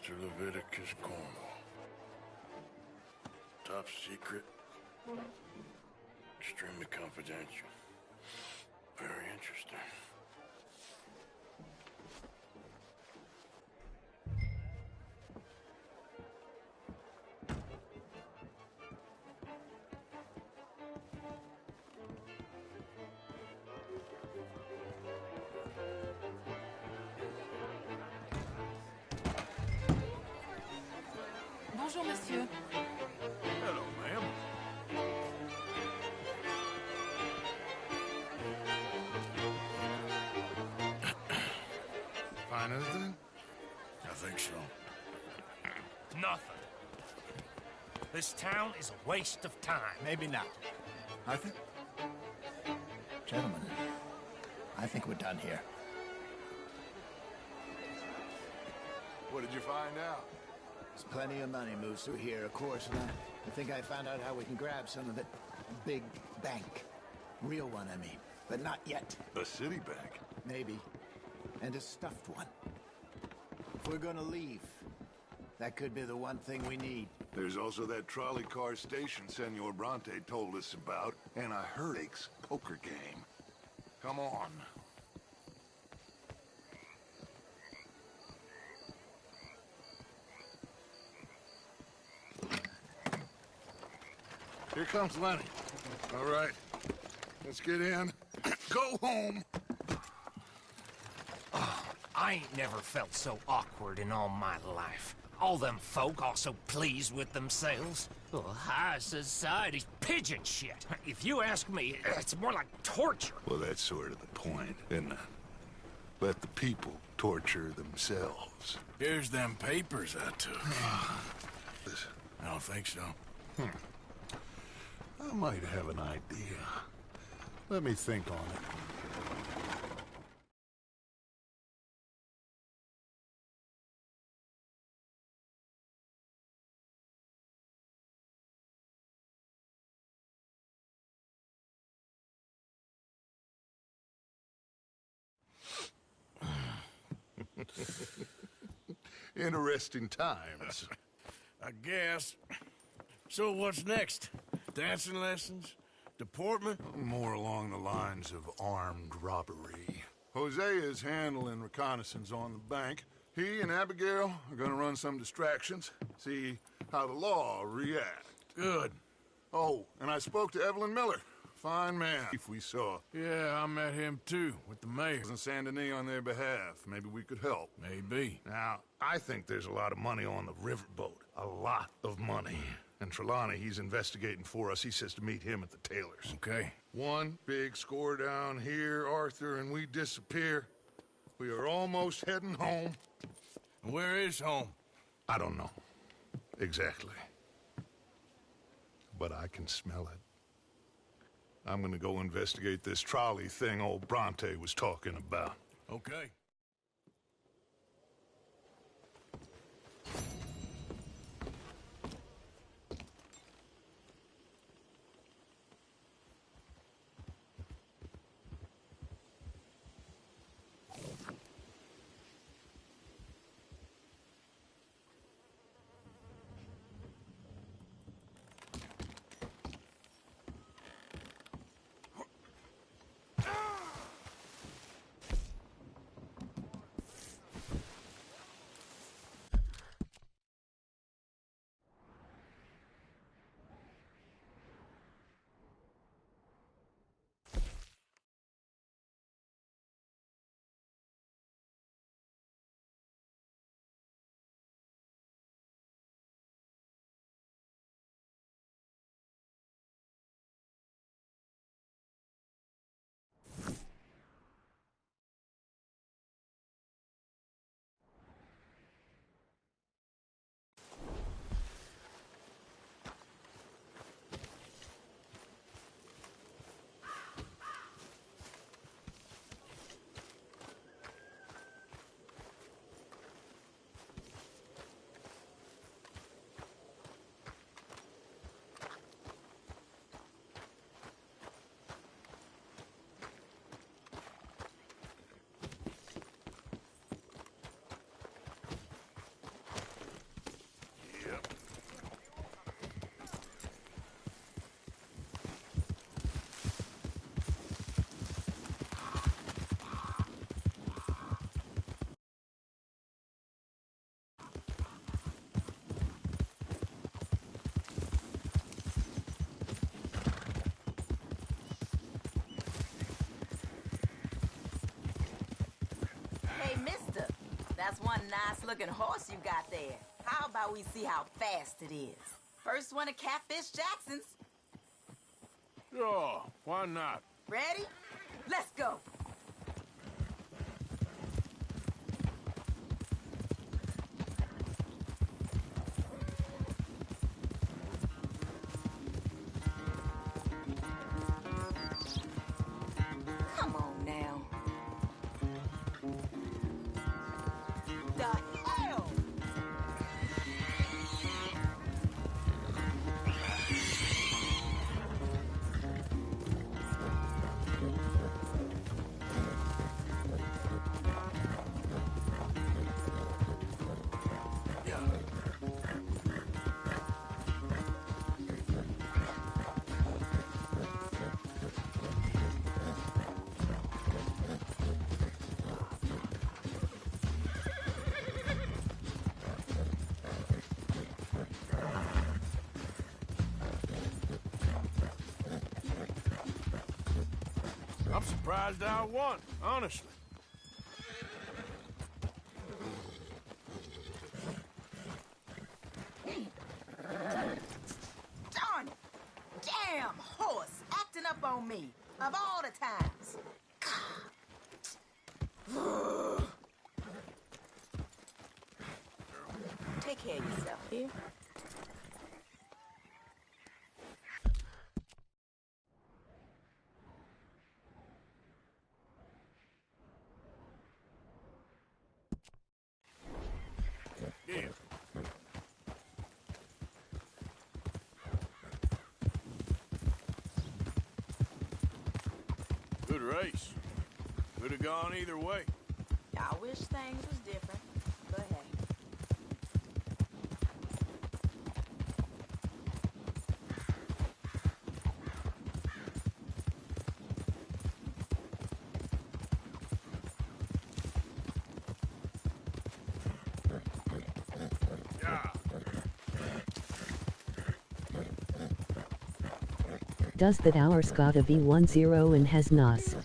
Mr. Leviticus Cornwall. Top secret. Extremely confidential. Very interesting. Bonjour, monsieur. Hello, ma'am. Find anything? I think so. Nothing. This town is a waste of time. Maybe not. Arthur? Gentlemen, I think we're done here. What did you find out? There's plenty of money moves through here, of course, and I think I found out how we can grab some of it. A big bank. Real one, I mean. But not yet. A city bank? Maybe. And a stuffed one. If we're gonna leave, that could be the one thing we need. There's also that trolley car station Senor Bronte told us about, and a Herdick's poker game. Come on. Here comes Lenny. All right, let's get in. Go home. I ain't never felt so awkward in all my life. All them folk all so pleased with themselves. Oh, high society's pigeon shit. If you ask me, it's more like torture. Well, that's sort of the point, isn't it? Let the people torture themselves. Here's them papers I took. I don't think so. I might have an idea. Let me think on it. Interesting times. I guess. So what's next? Dancing lessons? Deportment? More along the lines of armed robbery. Hosea is handling reconnaissance on the bank. He and Abigail are gonna run some distractions, see how the law reacts. Good. Oh, and I spoke to Evelyn Miller. Fine man, if we saw. Yeah, I met him too, with the mayor. In Saint Denis on their behalf. Maybe we could help. Maybe. Now, I think there's a lot of money on the riverboat. A lot of money. And Trelawney, he's investigating for us. He says to meet him at the Taylor's. Okay. One big score down here, Arthur, and we disappear. We are almost heading home. Where is home? I don't know. Exactly. But I can smell it. I'm gonna go investigate this trolley thing old Bronte was talking about. Okay. That's one nice-looking horse you got there. How about we see how fast it is? First one to catfish Jackson's. Sure, why not? Ready? Let's go. Come on now. The hell? I'm surprised I won, honestly. Darn it! Damn horse acting up on me of all the times. Take care of yourself here. Yeah. Good race. Could have gone either way. I wish things was different, but hey. Does that ours gotta be 1-0 and has nos?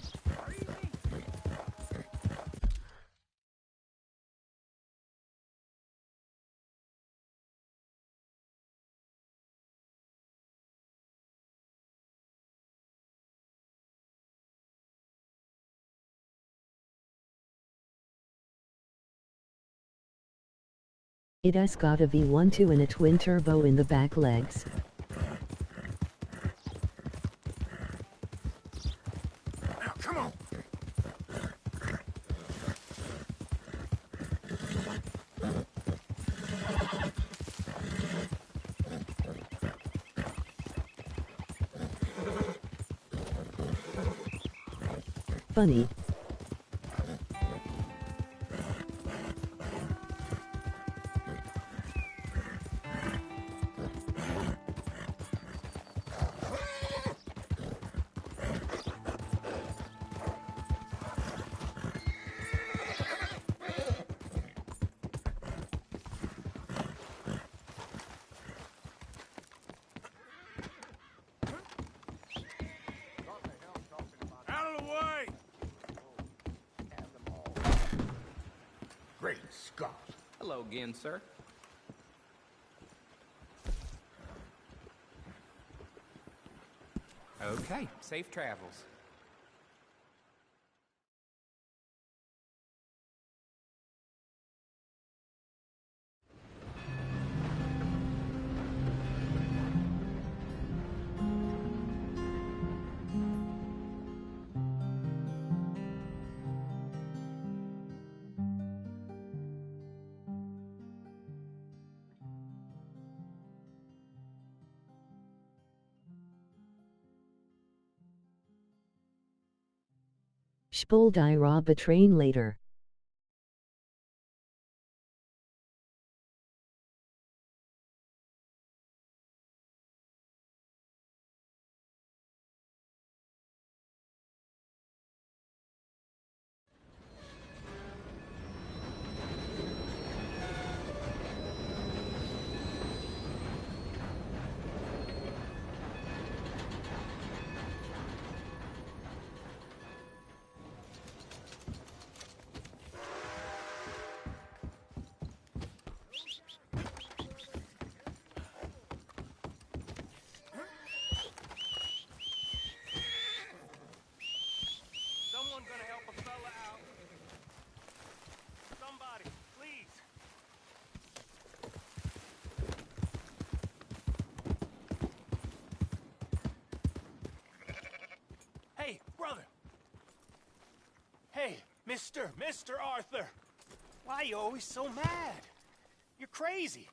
It has gotta be 1-2 and a twin turbo in the back legs. Now, come on. Funny. Out of the way! Great Scott. Hello again, sir. Okay, safe travels. Spul die rob a train later. Hey, brother! Hey, Mr. Arthur! Why are you always so mad? You're crazy.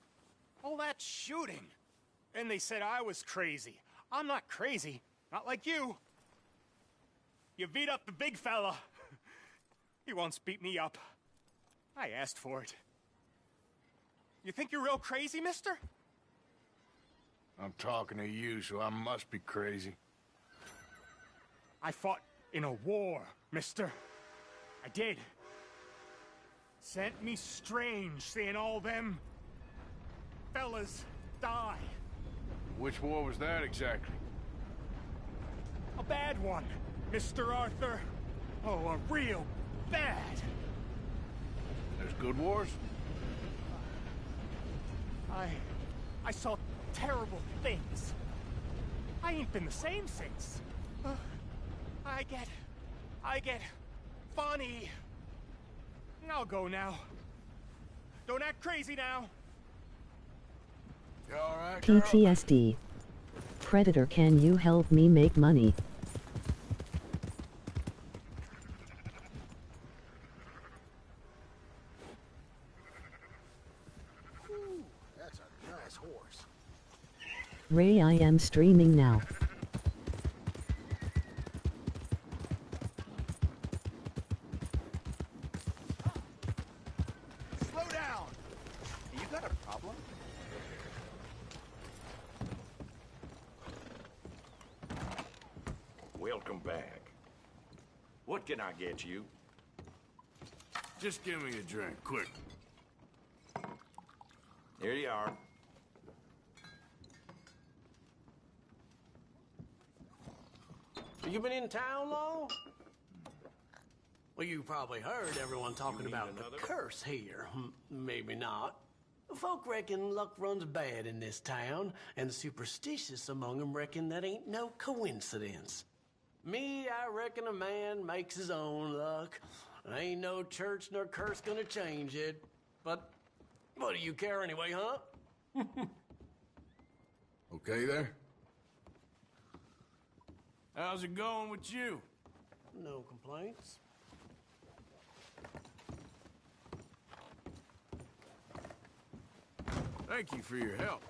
All that shooting. And they said I was crazy. I'm not crazy. Not like you. You beat up the big fella. He once beat me up. I asked for it. You think you're real crazy, mister? I'm talking to you, so I must be crazy. I fought in a war, mister. I did. Sent me strange seeing all them fellas die. Which war was that exactly? A bad one, Mr. Arthur. Oh, a real bad. There's good wars? I saw terrible things. I ain't been the same since. I get funny. I'll go now. Don't act crazy now. You all right, PTSD. Predator, can you help me make money? Ooh, that's a nice horse. Ray, I am streaming now. Slow down! You got a problem? Welcome back. What can I get you? Just give me a drink, quick. Here you are. You been in town long? Well, you probably heard everyone talking about the curse here. Maybe not. Folk reckon luck runs bad in this town, and the superstitious among them reckon that ain't no coincidence. Me, I reckon a man makes his own luck. Ain't no church nor curse gonna change it. But what do you care anyway, huh? Okay there? How's it going with you? No complaints. Thank you for your help.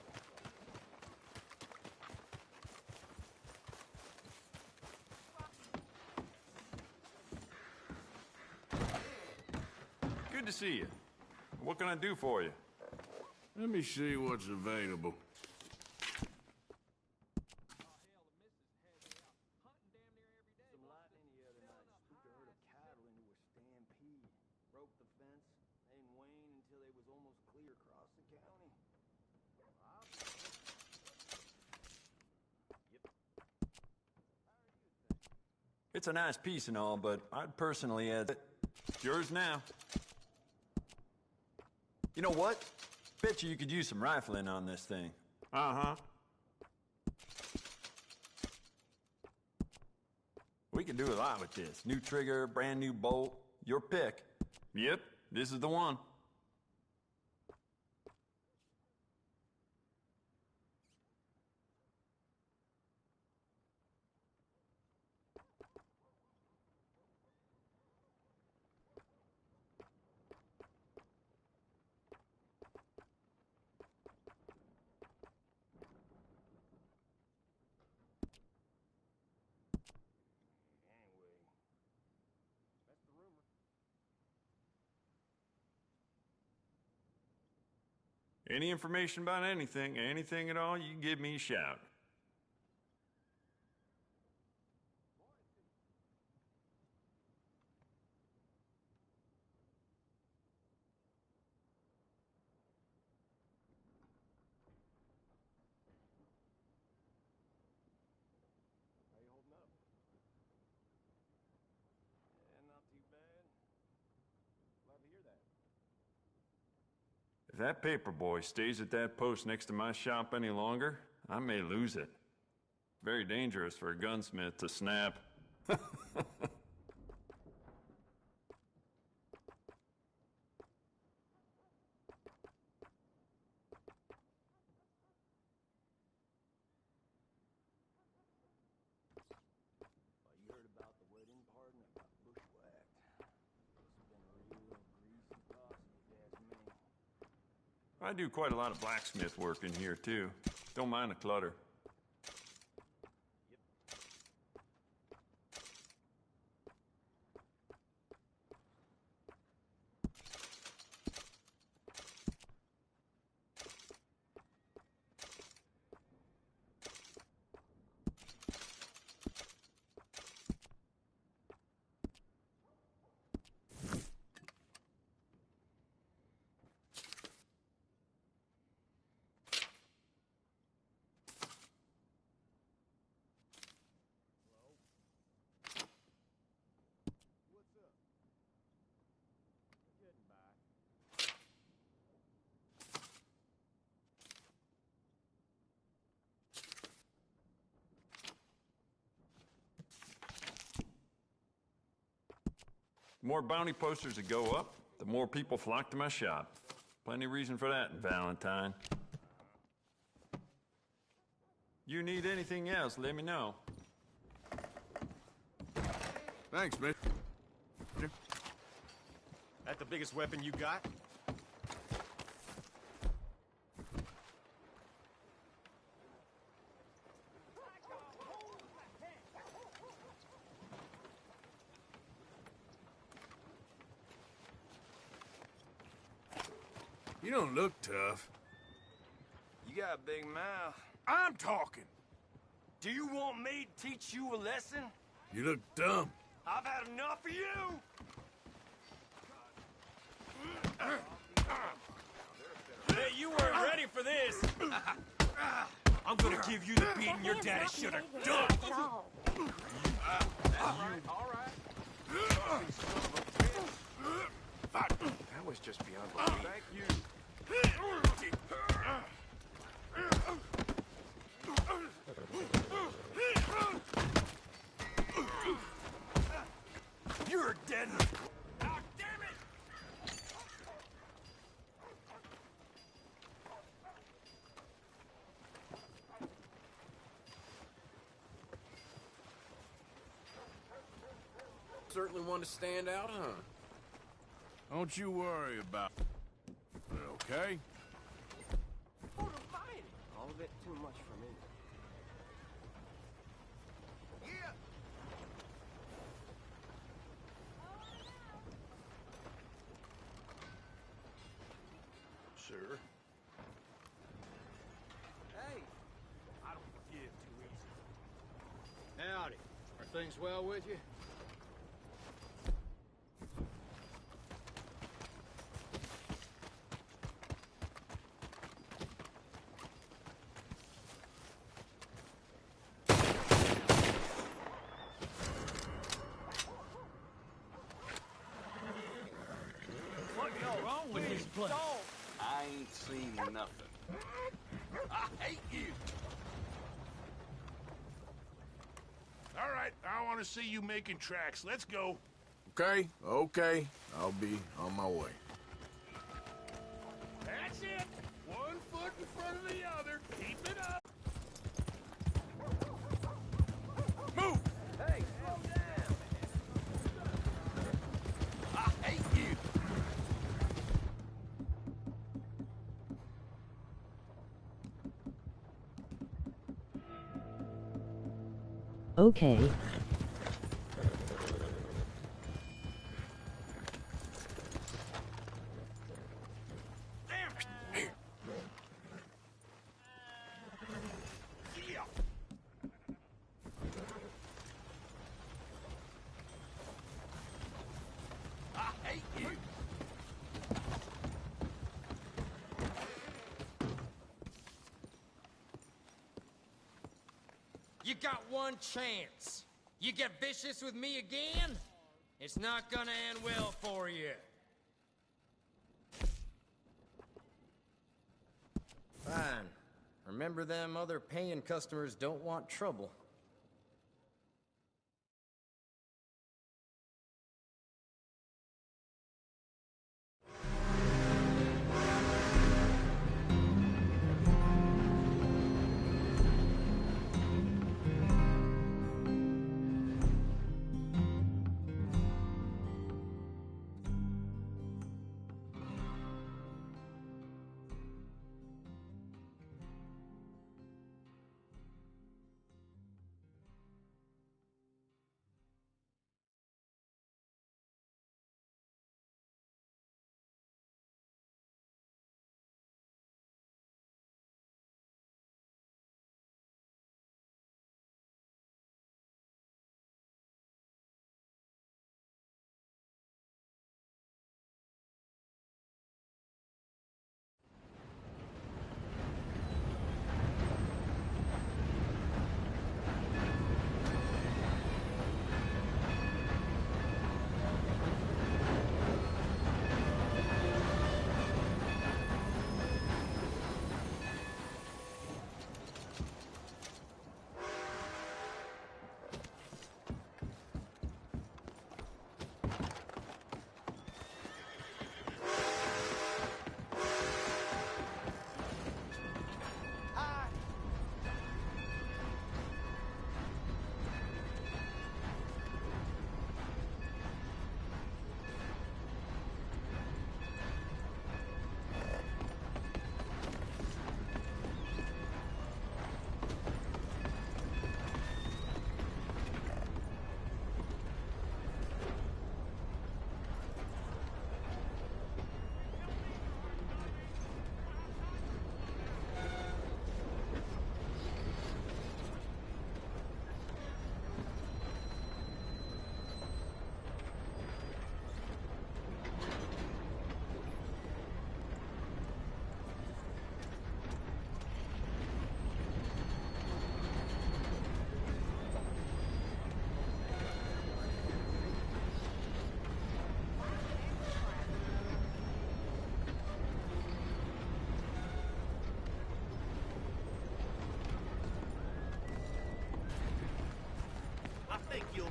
Good to see you. What can I do for you? Let me see what's available. It's a nice piece and all, but I'd personally add it. It's yours now. You know what? Bet you could use some rifling on this thing. Uh-huh. We can do a lot with this. New trigger, brand new bolt, your pick. Yep, this is the one. Any information about anything at all, you can give me a shout. How you holding up? Yeah, not too bad. Glad to hear that. If that paper boy stays at that post next to my shop any longer, I may lose it. Very dangerous for a gunsmith to snap. You heard about I do quite a lot of blacksmith work in here, too. Don't mind the clutter. The more bounty posters that go up, the more people flock to my shop. Plenty of reason for that, Valentine. You need anything else, let me know. Thanks, mister. That the biggest weapon you got? You don't look tough. You got a big mouth. I'm talking. Do you want me to teach you a lesson? You look dumb. I've had enough of you! Hey, you weren't ready for this! I'm gonna give you the beating your daddy should have done! All right. That was just beyond belief. Thank you. You're dead. Ah, damn it! Certainly one to stand out, huh? Don't you worry about it, okay? All of it too much for me. Yeah. Sir. Hey, I don't forgive too easy. Howdy. Are things well with you? I ain't seen nothing. I hate you. All right, I want to see you making tracks. Let's go. Okay, okay. I'll be on my way. That's it. 1 foot in front of the other. Keep it up. Move! Hey, slow down. I hate you. Okay. I hate you. You got one chance. You get vicious with me again, it's not gonna end well for you. Fine. Remember them other paying customers don't want trouble.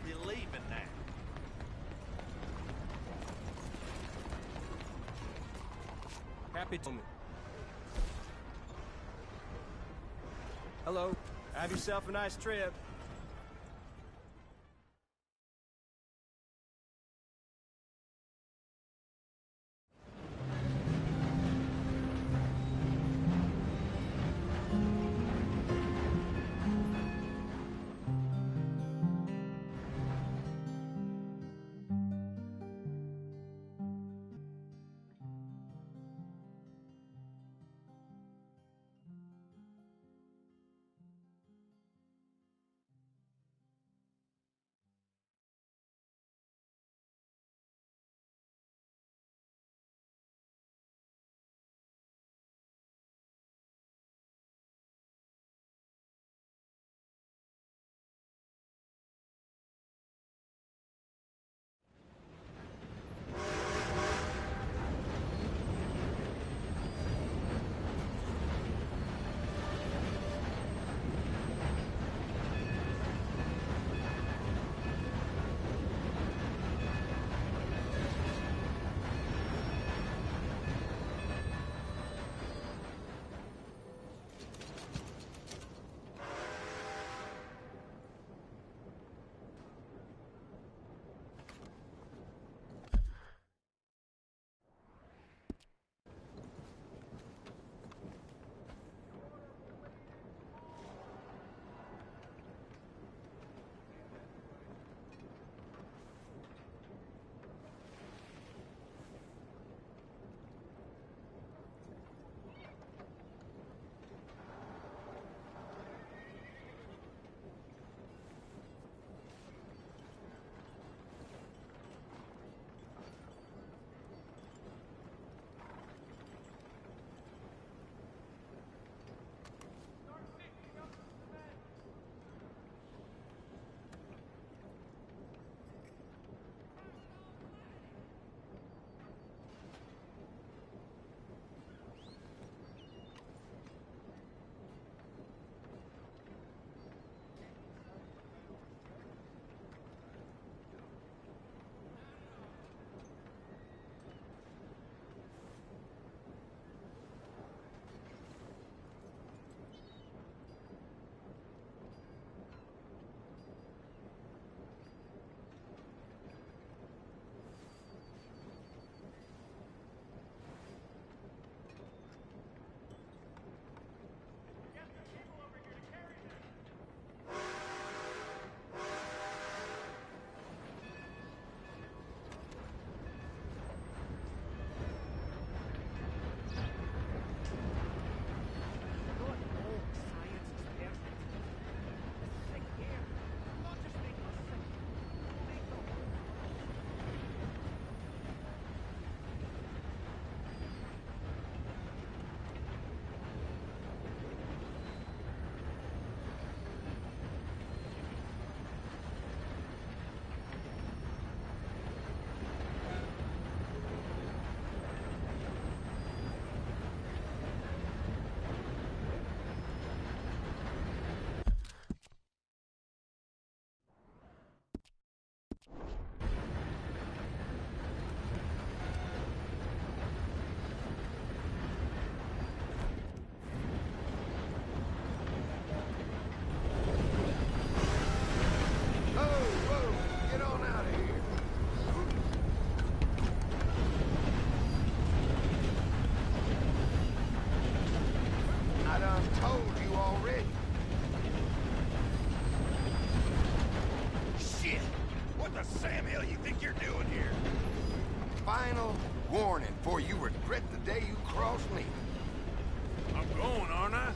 be leaving now. Happy to. Hello. Have yourself a nice trip. Final warning before you regret the day you crossed me. I'm going, aren't I?